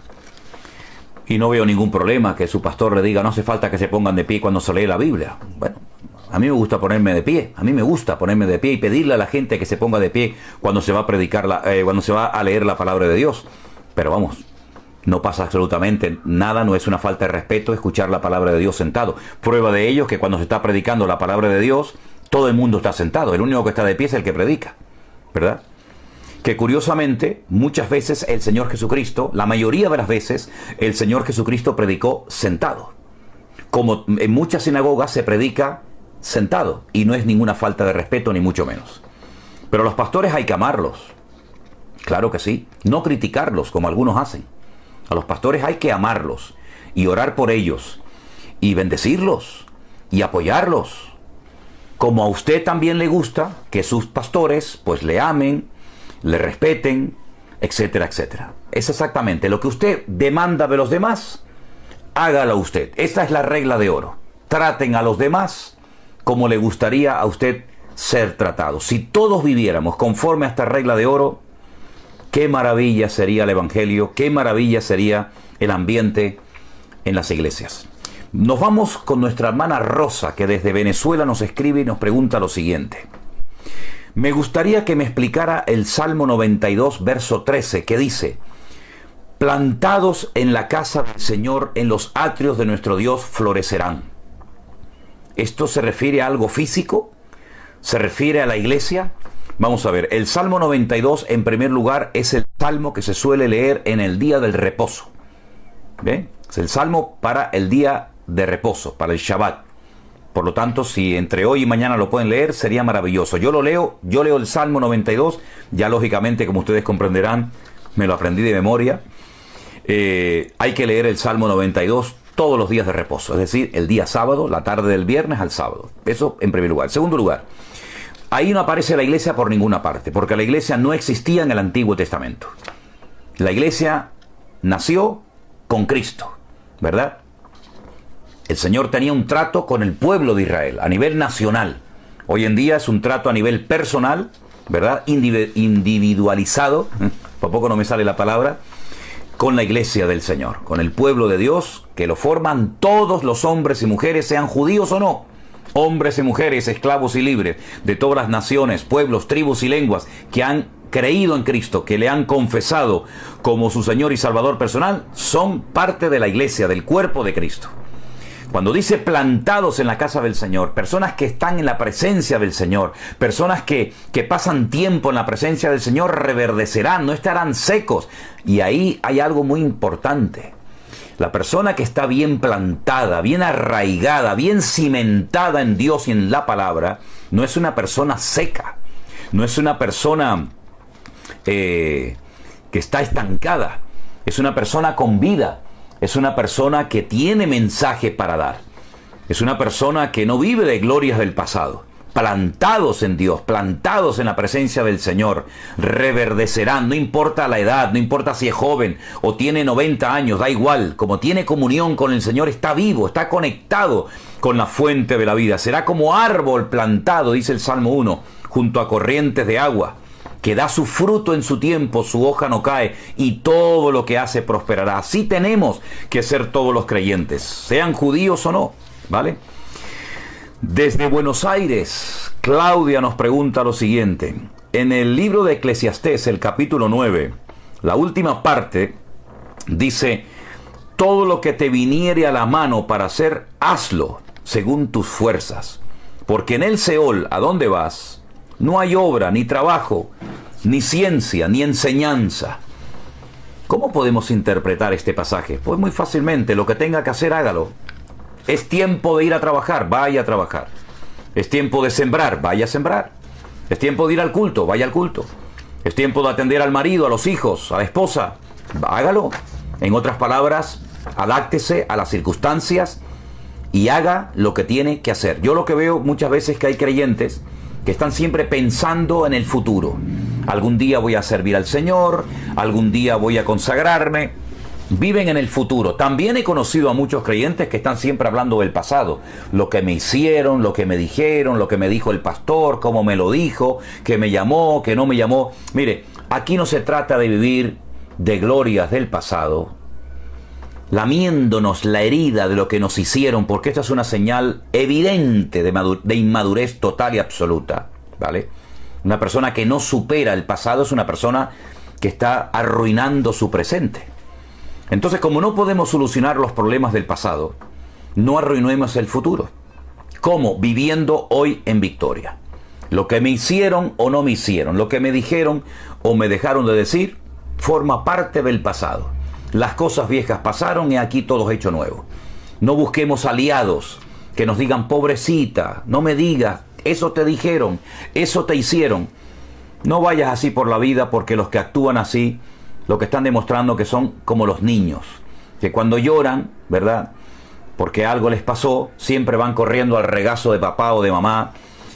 Y no veo ningún problema que su pastor le diga, no hace falta que se pongan de pie cuando se lee la Biblia. Bueno, a mí me gusta ponerme de pie. A mí me gusta ponerme de pie y pedirle a la gente que se ponga de pie cuando se va a predicar, cuando se va a leer la palabra de Dios. Pero vamos, no pasa absolutamente nada, no es una falta de respeto escuchar la palabra de Dios sentado. Prueba de ello es que cuando se está predicando la palabra de Dios, todo el mundo está sentado. El único que está de pie es el que predica, ¿verdad? Que curiosamente, muchas veces el Señor Jesucristo, la mayoría de las veces, el Señor Jesucristo predicó sentado. Como en muchas sinagogas se predica sentado, y no es ninguna falta de respeto, ni mucho menos. Pero los pastores hay que amarlos. Claro que sí. No criticarlos, como algunos hacen. A los pastores hay que amarlos, y orar por ellos, y bendecirlos, y apoyarlos. Como a usted también le gusta que sus pastores, pues le amen, le respeten, etcétera, etcétera. Es exactamente lo que usted demanda de los demás, hágalo usted. Esta es la regla de oro. Traten a los demás como le gustaría a usted ser tratado. Si todos viviéramos conforme a esta regla de oro, qué maravilla sería el evangelio, qué maravilla sería el ambiente en las iglesias. Nos vamos con nuestra hermana Rosa, que desde Venezuela nos escribe y nos pregunta lo siguiente. Me gustaría que me explicara el Salmo 92, verso 13, que dice: plantados en la casa del Señor, en los atrios de nuestro Dios florecerán. ¿Esto se refiere a algo físico? ¿Se refiere a la iglesia? Vamos a ver, el Salmo 92, en primer lugar, es el salmo que se suele leer en el día del reposo. ¿Ve? Es el salmo para el día de reposo, para el Shabbat. Por lo tanto, si entre hoy y mañana lo pueden leer, sería maravilloso. Yo leo el Salmo 92, ya lógicamente, como ustedes comprenderán, me lo aprendí de memoria. Hay que leer el Salmo 92 todos los días de reposo, es decir, el día sábado, la tarde del viernes al sábado. Eso en primer lugar. En segundo lugar, ahí no aparece la iglesia por ninguna parte, porque la iglesia no existía en el Antiguo Testamento. La iglesia nació con Cristo, ¿verdad? El Señor tenía un trato con el pueblo de Israel a nivel nacional. Hoy en día es un trato a nivel personal, ¿verdad? Individualizado, por poco no me sale la palabra, con la iglesia del Señor, con el pueblo de Dios, que lo forman todos los hombres y mujeres, sean judíos o no. Hombres y mujeres, esclavos y libres, de todas las naciones, pueblos, tribus y lenguas, que han creído en Cristo, que le han confesado como su Señor y Salvador personal, son parte de la iglesia, del cuerpo de Cristo. Cuando dice plantados en la casa del Señor, personas que están en la presencia del Señor, personas que pasan tiempo en la presencia del Señor, reverdecerán, no estarán secos. Y ahí hay algo muy importante. La persona que está bien plantada, bien arraigada, bien cimentada en Dios y en la palabra, no es una persona seca, no es una persona que está estancada, es una persona con vida. Es una persona que tiene mensaje para dar. Es una persona que no vive de glorias del pasado. Plantados en Dios, plantados en la presencia del Señor, reverdecerán, no importa la edad, no importa si es joven o tiene 90 años, da igual. Como tiene comunión con el Señor, está vivo, está conectado con la fuente de la vida. Será como árbol plantado, dice el Salmo 1, junto a corrientes de agua, que da su fruto en su tiempo, su hoja no cae, y todo lo que hace prosperará. Así tenemos que ser todos los creyentes, sean judíos o no, ¿vale? Desde Buenos Aires, Claudia nos pregunta lo siguiente. En el libro de Eclesiastés, el capítulo 9, la última parte, dice: todo lo que te viniere a la mano para hacer, hazlo según tus fuerzas, porque en el Seol, ¿a dónde vas?, no hay obra, ni trabajo, ni ciencia, ni enseñanza. ¿Cómo podemos interpretar este pasaje? Pues muy fácilmente, lo que tenga que hacer, hágalo. Es tiempo de ir a trabajar, vaya a trabajar. Es tiempo de sembrar, vaya a sembrar. Es tiempo de ir al culto, vaya al culto. Es tiempo de atender al marido, a los hijos, a la esposa. Hágalo. En otras palabras, adáctese a las circunstancias y haga lo que tiene que hacer. Yo lo que veo muchas veces es que hay creyentes que están siempre pensando en el futuro. Algún día voy a servir al Señor, algún día voy a consagrarme. Viven en el futuro. También he conocido a muchos creyentes que están siempre hablando del pasado. Lo que me hicieron, lo que me dijeron, lo que me dijo el pastor, cómo me lo dijo, que me llamó, que no me llamó. Mire, aquí no se trata de vivir de glorias del pasado, lamiéndonos la herida de lo que nos hicieron, porque esta es una señal evidente de inmadurez total y absoluta, ¿vale? Una persona que no supera el pasado es una persona que está arruinando su presente. Entonces, como no podemos solucionar los problemas del pasado, no arruinemos el futuro. ¿Cómo? Viviendo hoy en victoria. Lo que me hicieron o no me hicieron, lo que me dijeron o me dejaron de decir, forma parte del pasado. Las cosas viejas pasaron y aquí todo es hecho nuevo. No busquemos aliados que nos digan, pobrecita, no me digas, eso te dijeron, eso te hicieron. No vayas así por la vida, porque los que actúan así, lo que están demostrando que son como los niños, que cuando lloran, ¿verdad?, porque algo les pasó, siempre van corriendo al regazo de papá o de mamá.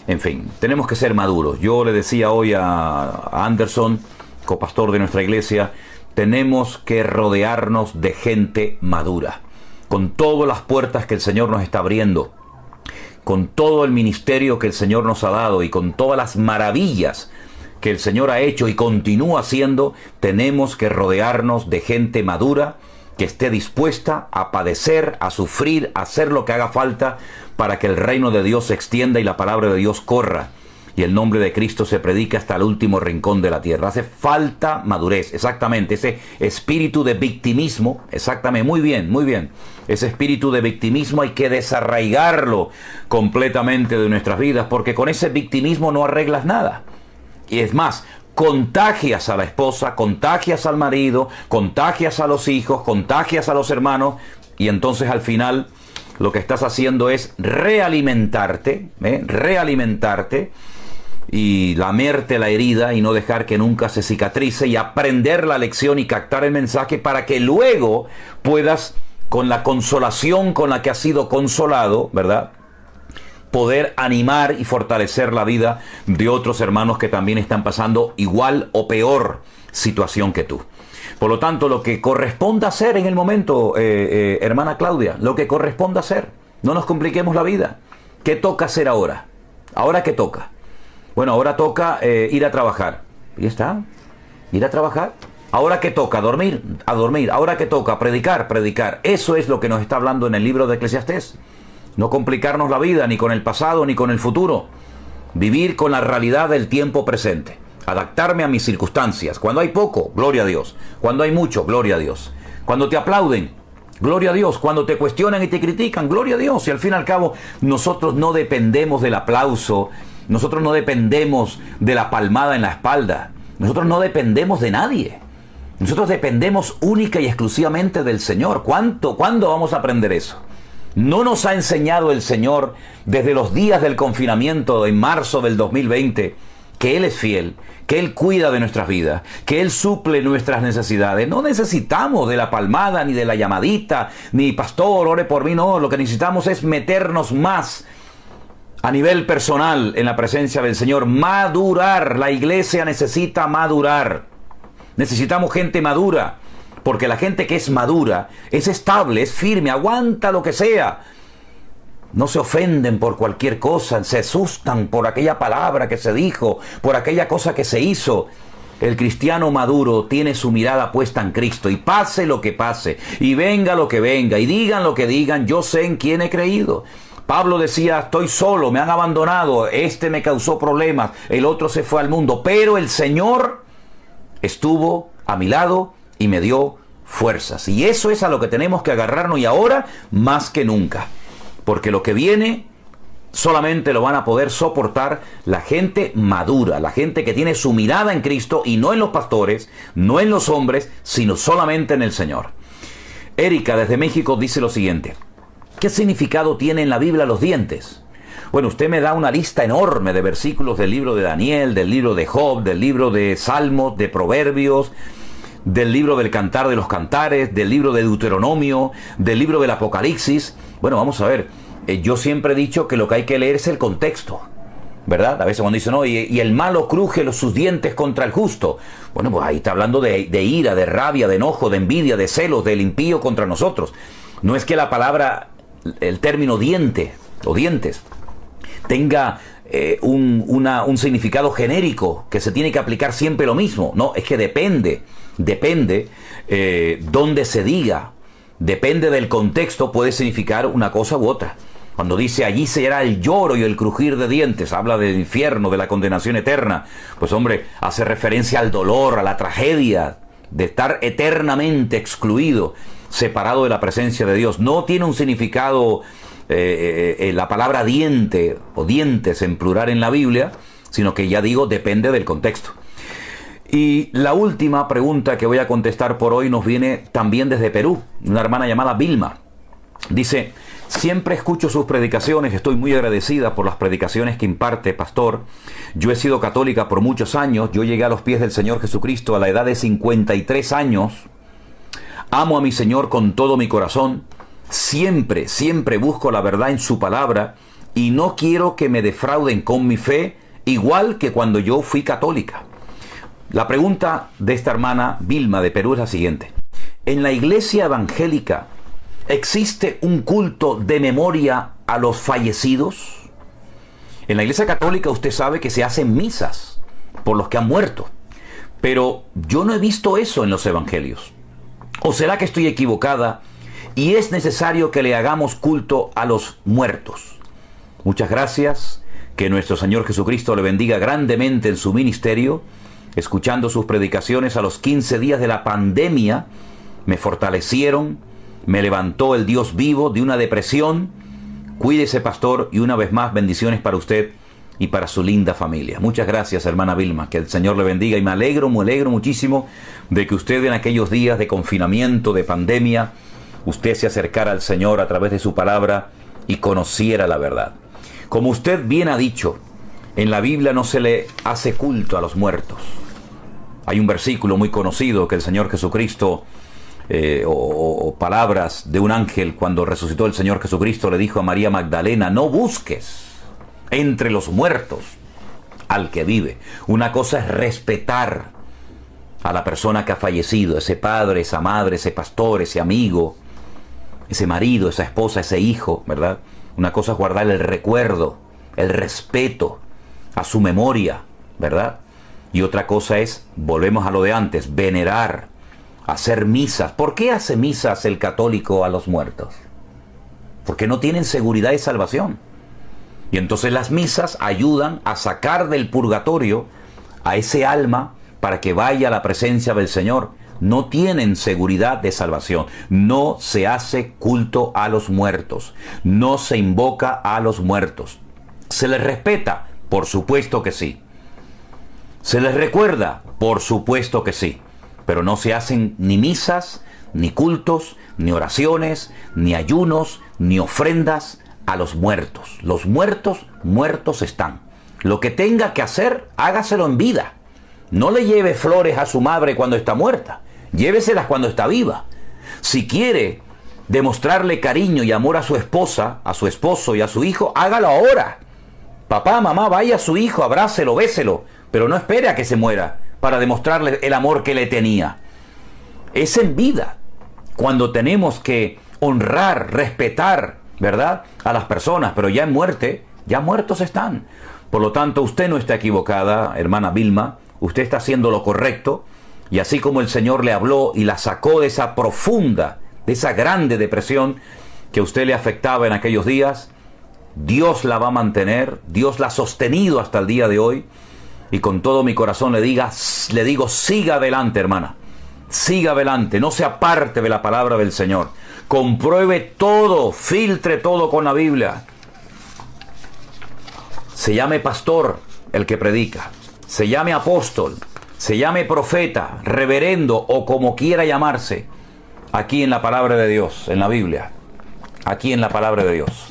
En fin, tenemos que ser maduros. Yo le decía hoy a Anderson, copastor de nuestra iglesia, tenemos que rodearnos de gente madura, con todas las puertas que el Señor nos está abriendo, con todo el ministerio que el Señor nos ha dado y con todas las maravillas que el Señor ha hecho y continúa haciendo. Tenemos que rodearnos de gente madura que esté dispuesta a padecer, a sufrir, a hacer lo que haga falta para que el reino de Dios se extienda y la palabra de Dios corra y el nombre de Cristo se predica hasta el último rincón de la tierra. Hace falta madurez, exactamente, ese espíritu de victimismo, exactamente, muy bien, ese espíritu de victimismo hay que desarraigarlo completamente de nuestras vidas, porque con ese victimismo no arreglas nada. Y es más, contagias a la esposa, contagias al marido, contagias a los hijos, contagias a los hermanos, y entonces al final lo que estás haciendo es realimentarte y lamerte la herida y no dejar que nunca se cicatrice, y aprender la lección y captar el mensaje para que luego puedas, con la consolación con la que has sido consolado, ¿verdad?, poder animar y fortalecer la vida de otros hermanos que también están pasando igual o peor situación que tú. Por lo tanto, lo que corresponda hacer en el momento, hermana Claudia, lo que corresponda hacer, no nos compliquemos la vida. ¿Qué toca hacer ahora? ¿Ahora qué toca? Bueno, ahora toca ir a trabajar. ¿Y está? ¿Ir a trabajar? ¿Ahora qué toca? Dormir, a dormir. ¿Ahora qué toca? Predicar, predicar. Eso es lo que nos está hablando en el libro de Eclesiastés. No complicarnos la vida ni con el pasado ni con el futuro. Vivir con la realidad del tiempo presente. Adaptarme a mis circunstancias. Cuando hay poco, gloria a Dios. Cuando hay mucho, gloria a Dios. Cuando te aplauden, gloria a Dios. Cuando te cuestionan y te critican, gloria a Dios. Y al fin y al cabo, nosotros no dependemos del aplauso. Nosotros no dependemos de la palmada en la espalda. Nosotros no dependemos de nadie. Nosotros dependemos única y exclusivamente del Señor. ¿Cuándo vamos a aprender eso? ¿No nos ha enseñado el Señor desde los días del confinamiento en marzo del 2020 que Él es fiel, que Él cuida de nuestras vidas, que Él suple nuestras necesidades? No necesitamos de la palmada, ni de la llamadita, ni pastor, ore por mí, no. Lo que necesitamos es meternos más a nivel personal en la presencia del Señor, madurar. La iglesia necesita madurar. Necesitamos gente madura. Porque la gente que es madura, es estable, es firme, aguanta lo que sea. No se ofenden por cualquier cosa, se asustan por aquella palabra que se dijo, por aquella cosa que se hizo. El cristiano maduro tiene su mirada puesta en Cristo, y pase lo que pase, y venga lo que venga, y digan lo que digan, yo sé en quién he creído. Pablo decía, estoy solo, me han abandonado, este me causó problemas, el otro se fue al mundo, pero el Señor estuvo a mi lado y me dio fuerzas. Y eso es a lo que tenemos que agarrarnos, y ahora más que nunca, porque lo que viene solamente lo van a poder soportar la gente madura, la gente que tiene su mirada en Cristo y no en los pastores, no en los hombres, sino solamente en el Señor. Erika desde México dice lo siguiente: ¿qué significado tiene en la Biblia los dientes? Bueno, usted me da una lista enorme de versículos del libro de Daniel, del libro de Job, del libro de Salmos, de Proverbios, del libro del Cantar de los Cantares, del libro de Deuteronomio, del libro del Apocalipsis. Bueno, vamos a ver, yo siempre he dicho que lo que hay que leer es el contexto, ¿verdad? A veces cuando dicen, no, y el malo cruje sus dientes contra el justo. Bueno, pues ahí está hablando de ira, de rabia, de enojo, de envidia, de celos, del impío contra nosotros. No es que la palabra, el término diente o dientes, tenga un significado genérico que se tiene que aplicar siempre lo mismo. No, es que depende dónde se diga, depende del contexto, puede significar una cosa u otra. Cuando dice allí será el lloro y el crujir de dientes, habla del infierno, de la condenación eterna. Pues hombre, hace referencia al dolor, a la tragedia de estar eternamente excluido, separado de la presencia de Dios. No tiene un significado la palabra diente o dientes en plural en la Biblia, sino que ya digo, depende del contexto. Y la última pregunta que voy a contestar por hoy nos viene también desde Perú, una hermana llamada Vilma. Dice: siempre escucho sus predicaciones, estoy muy agradecida por las predicaciones que imparte, pastor. Yo he sido católica por muchos años, yo llegué a los pies del Señor Jesucristo a la edad de 53 años. Amo a mi Señor con todo mi corazón, siempre busco la verdad en su palabra y no quiero que me defrauden con mi fe, igual que cuando yo fui católica. La pregunta de esta hermana Vilma de Perú es la siguiente: ¿en la iglesia evangélica existe un culto de memoria a los fallecidos? En la iglesia católica usted sabe que se hacen misas por los que han muerto, pero yo no he visto eso en los evangelios. ¿O será que estoy equivocada y es necesario que le hagamos culto a los muertos? Muchas gracias, que nuestro Señor Jesucristo le bendiga grandemente en su ministerio. Escuchando sus predicaciones a los 15 días de la pandemia, me fortalecieron, me levantó el Dios vivo de una depresión. Cuídese, pastor, y una vez más, bendiciones para usted y para su linda familia. Muchas gracias, hermana Vilma, que el Señor le bendiga, y me alegro muchísimo de que usted en aquellos días de confinamiento, de pandemia, usted se acercara al Señor a través de su palabra y conociera la verdad. Como usted bien ha dicho, en la Biblia no se le hace culto a los muertos. Hay un versículo muy conocido que el Señor Jesucristo, o palabras de un ángel cuando resucitó el Señor Jesucristo, le dijo a María Magdalena: no busques entre los muertos al que vive. Una cosa es respetar a la persona que ha fallecido, ese padre, esa madre, ese pastor, ese amigo, ese marido, esa esposa, ese hijo, ¿verdad? Una cosa es guardar el recuerdo, el respeto a su memoria, ¿verdad? Y otra cosa es, volvemos a lo de antes, venerar, hacer misas. ¿Por qué hace misas el católico a los muertos? Porque no tienen seguridad y salvación. Y entonces las misas ayudan a sacar del purgatorio a ese alma para que vaya a la presencia del Señor. No tienen seguridad de salvación. No se hace culto a los muertos. No se invoca a los muertos. ¿Se les respeta? Por supuesto que sí. ¿Se les recuerda? Por supuesto que sí. Pero no se hacen ni misas, ni cultos, ni oraciones, ni ayunos, ni ofrendas a los muertos. Los muertos, muertos están. Lo que tenga que hacer, hágaselo en vida. No le lleve flores a su madre cuando está muerta. Lléveselas cuando está viva. Si quiere demostrarle cariño y amor a su esposa, a su esposo y a su hijo, hágalo ahora. Papá, mamá, vaya a su hijo, abrácelo, béselo, pero no espere a que se muera para demostrarle el amor que le tenía. Es en vida cuando tenemos que honrar, respetar, ¿verdad?, a las personas, pero ya en muerte, ya muertos están. Por lo tanto, usted no está equivocada, hermana Vilma, usted está haciendo lo correcto, y así como el Señor le habló y la sacó de esa profunda, de esa grande depresión que a usted le afectaba en aquellos días, Dios la va a mantener, Dios la ha sostenido hasta el día de hoy, y con todo mi corazón le digo, siga adelante, hermana, siga adelante, no se aparte de la palabra del Señor, compruebe todo, filtre todo con la Biblia. Se llame pastor el que predica, se llame apóstol, se llame profeta, reverendo o como quiera llamarse, aquí en la palabra de Dios, en la Biblia, aquí en la palabra de Dios.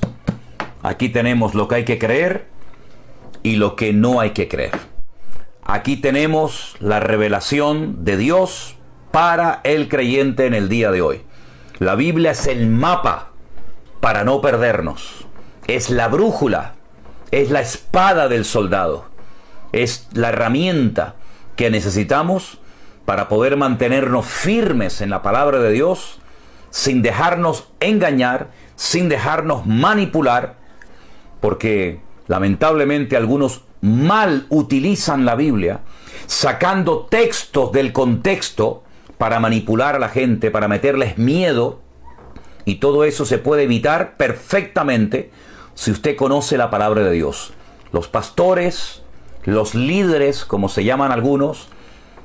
Aquí tenemos lo que hay que creer y lo que no hay que creer. Aquí tenemos la revelación de Dios para el creyente en el día de hoy. La Biblia es el mapa para no perdernos. Es la brújula, es la espada del soldado. Es la herramienta que necesitamos para poder mantenernos firmes en la palabra de Dios, sin dejarnos engañar, sin dejarnos manipular, porque lamentablemente algunos mal utilizan la Biblia, sacando textos del contexto para manipular a la gente, para meterles miedo, y todo eso se puede evitar perfectamente si usted conoce la palabra de Dios. Los pastores, los líderes, como se llaman algunos,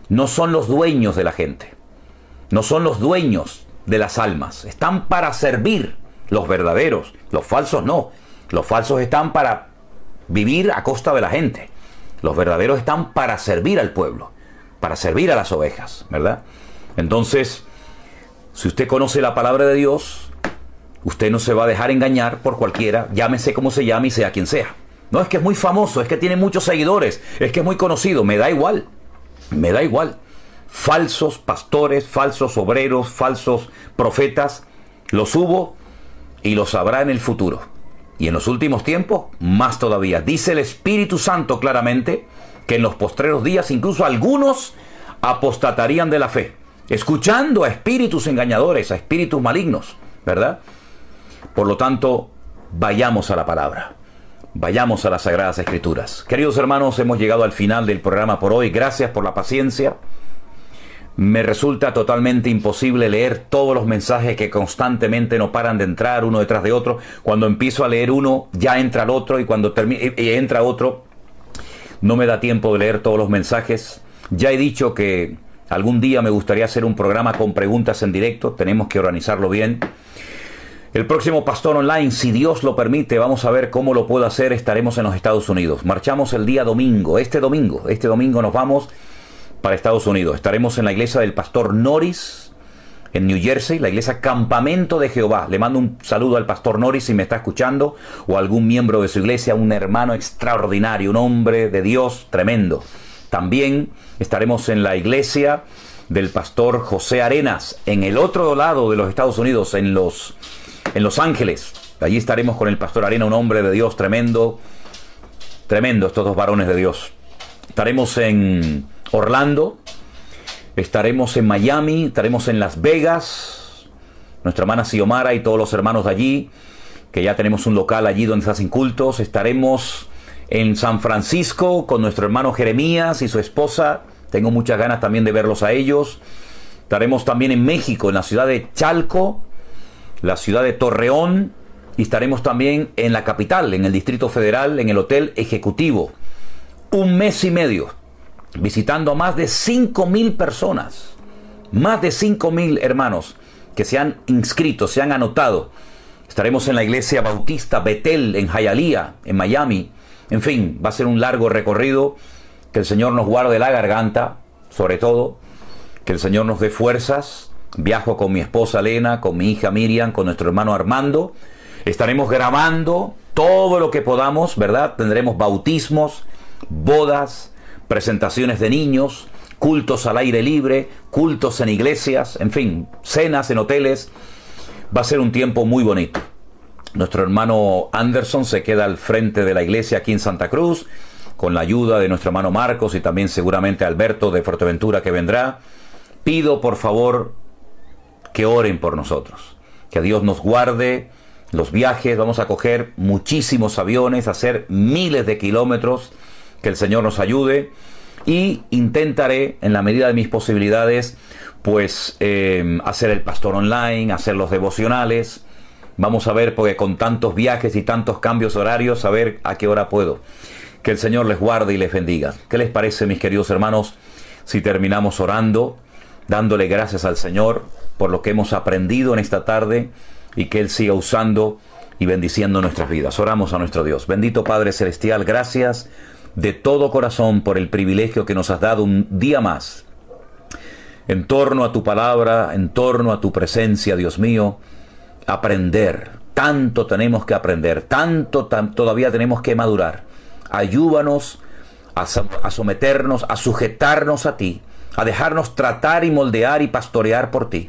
no son los dueños de la gente, no son los dueños de las almas, están para servir. Los verdaderos, los falsos no. Los falsos están para vivir a costa de la gente. Los verdaderos están para servir al pueblo, para servir a las ovejas, ¿verdad? Entonces, si usted conoce la palabra de Dios, usted no se va a dejar engañar por cualquiera, llámese como se llame y sea quien sea. No, es que es muy famoso, es que tiene muchos seguidores, es que es muy conocido. Me da igual, me da igual. Falsos pastores, falsos obreros, falsos profetas, los hubo y los habrá en el futuro. Y en los últimos tiempos, más todavía. Dice el Espíritu Santo claramente que en los postreros días incluso algunos apostatarían de la fe, escuchando a espíritus engañadores, a espíritus malignos, ¿verdad? Por lo tanto, vayamos a la palabra, vayamos a las Sagradas Escrituras. Queridos hermanos, hemos llegado al final del programa por hoy. Gracias por la paciencia. Me resulta totalmente imposible leer todos los mensajes que constantemente no paran de entrar uno detrás de otro. Cuando empiezo a leer uno, ya entra el otro, y cuando entra otro, no me da tiempo de leer todos los mensajes. Ya he dicho que algún día me gustaría hacer un programa con preguntas en directo. Tenemos que organizarlo bien. El próximo Pastor Online, si Dios lo permite, vamos a ver cómo lo puedo hacer. Estaremos en los Estados Unidos. Marchamos el día domingo. Este domingo nos vamos para Estados Unidos. Estaremos en la iglesia del Pastor Norris en New Jersey, la iglesia Campamento de Jehová. Le mando un saludo al Pastor Norris si me está escuchando, o algún miembro de su iglesia, un hermano extraordinario, un hombre de Dios tremendo. También estaremos en la iglesia del Pastor José Arenas, en el otro lado de los Estados Unidos, en Los Ángeles. Allí estaremos con el Pastor Arenas, un hombre de Dios tremendo, estos dos varones de Dios. Estaremos en Orlando, estaremos en Miami, estaremos en Las Vegas, nuestra hermana Xiomara y todos los hermanos de allí, que ya tenemos un local allí donde se hacen cultos. Estaremos en San Francisco con nuestro hermano Jeremías y su esposa. Tengo muchas ganas también de verlos a ellos. Estaremos también en México, en la ciudad de Chalco, la ciudad de Torreón, y estaremos también en la capital, en el Distrito Federal, en el Hotel Ejecutivo. 1 mes y medio. Visitando a más de 5,000 personas, más de 5,000 hermanos que se han inscrito, se han anotado. Estaremos en la iglesia bautista Betel en Hialeah, en Miami. En fin, va a ser un largo recorrido. Que el Señor nos guarde la garganta, sobre todo, que el Señor nos dé fuerzas. Viajo con mi esposa Elena, con mi hija Miriam, con nuestro hermano Armando. Estaremos grabando todo lo que podamos, ¿verdad? Tendremos bautismos, bodas, presentaciones de niños, cultos al aire libre, cultos en iglesias, en fin, cenas en hoteles. Va a ser un tiempo muy bonito. Nuestro hermano Anderson se queda al frente de la iglesia aquí en Santa Cruz, con la ayuda de nuestro hermano Marcos y también seguramente Alberto de Fuerteventura, que vendrá. Pido por favor que oren por nosotros, que Dios nos guarde los viajes. Vamos a coger muchísimos aviones, hacer miles de kilómetros. Que el Señor nos ayude, y intentaré, en la medida de mis posibilidades, pues hacer el Pastor Online, hacer los devocionales. Vamos a ver, porque con tantos viajes y tantos cambios horarios, a ver a qué hora puedo. Que el Señor les guarde y les bendiga. ¿Qué les parece, mis queridos hermanos, si terminamos orando, dándole gracias al Señor por lo que hemos aprendido en esta tarde, y que Él siga usando y bendiciendo nuestras vidas? Oramos a nuestro Dios. Bendito Padre Celestial, gracias de todo corazón por el privilegio que nos has dado un día más en torno a tu palabra, en torno a tu presencia, Dios mío, aprender tanto tenemos que aprender, todavía tenemos que madurar. Ayúdanos a someternos, a sujetarnos a ti, a dejarnos tratar y moldear y pastorear por ti.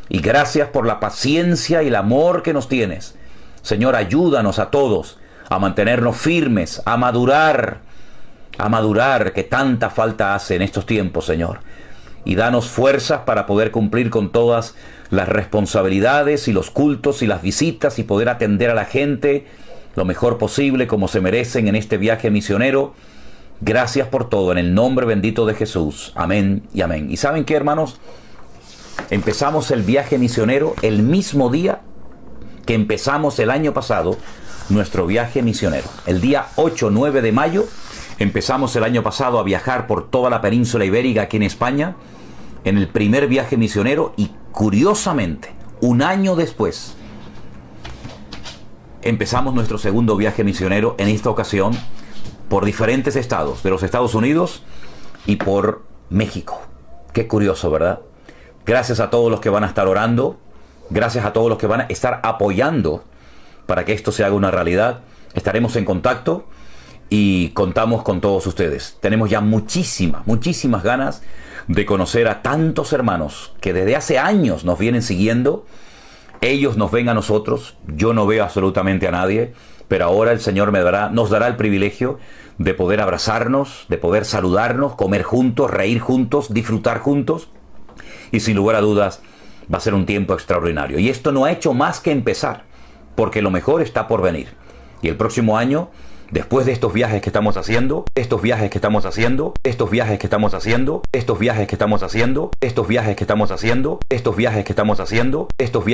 Y gracias por la paciencia y el amor que nos tienes. Señor, ayúdanos a todos a mantenernos firmes, a madurar, que tanta falta hace en estos tiempos, Señor. Y danos fuerzas para poder cumplir con todas las responsabilidades y los cultos y las visitas y poder atender a la gente lo mejor posible como se merecen en este viaje misionero. Gracias por todo, en el nombre bendito de Jesús. Amén y amén. ¿Y saben qué, hermanos? Empezamos el viaje misionero el mismo día que empezamos el año pasado nuestro viaje misionero. El día 8-9 de mayo empezamos el año pasado a viajar por toda la península ibérica aquí en España en el primer viaje misionero, y curiosamente, un año después empezamos nuestro segundo viaje misionero, en esta ocasión por diferentes estados de los Estados Unidos y por México. Qué curioso, ¿verdad? Gracias a todos los que van a estar orando, gracias a todos los que van a estar apoyando para que esto se haga una realidad. Estaremos en contacto y contamos con todos ustedes. Tenemos ya muchísimas ganas de conocer a tantos hermanos que desde hace años nos vienen siguiendo. Ellos nos ven a nosotros, yo no veo absolutamente a nadie, pero ahora el Señor nos dará el privilegio de poder abrazarnos, de poder saludarnos, comer juntos, reír juntos, disfrutar juntos, y sin lugar a dudas va a ser un tiempo extraordinario. Y esto no ha hecho más que empezar, porque lo mejor está por venir. Y el próximo año, después de estos viajes que estamos haciendo, estos viajes que estamos haciendo, estos viajes que estamos haciendo, estos viajes que estamos haciendo, estos viajes que estamos haciendo, estos viajes que estamos haciendo, estos viajes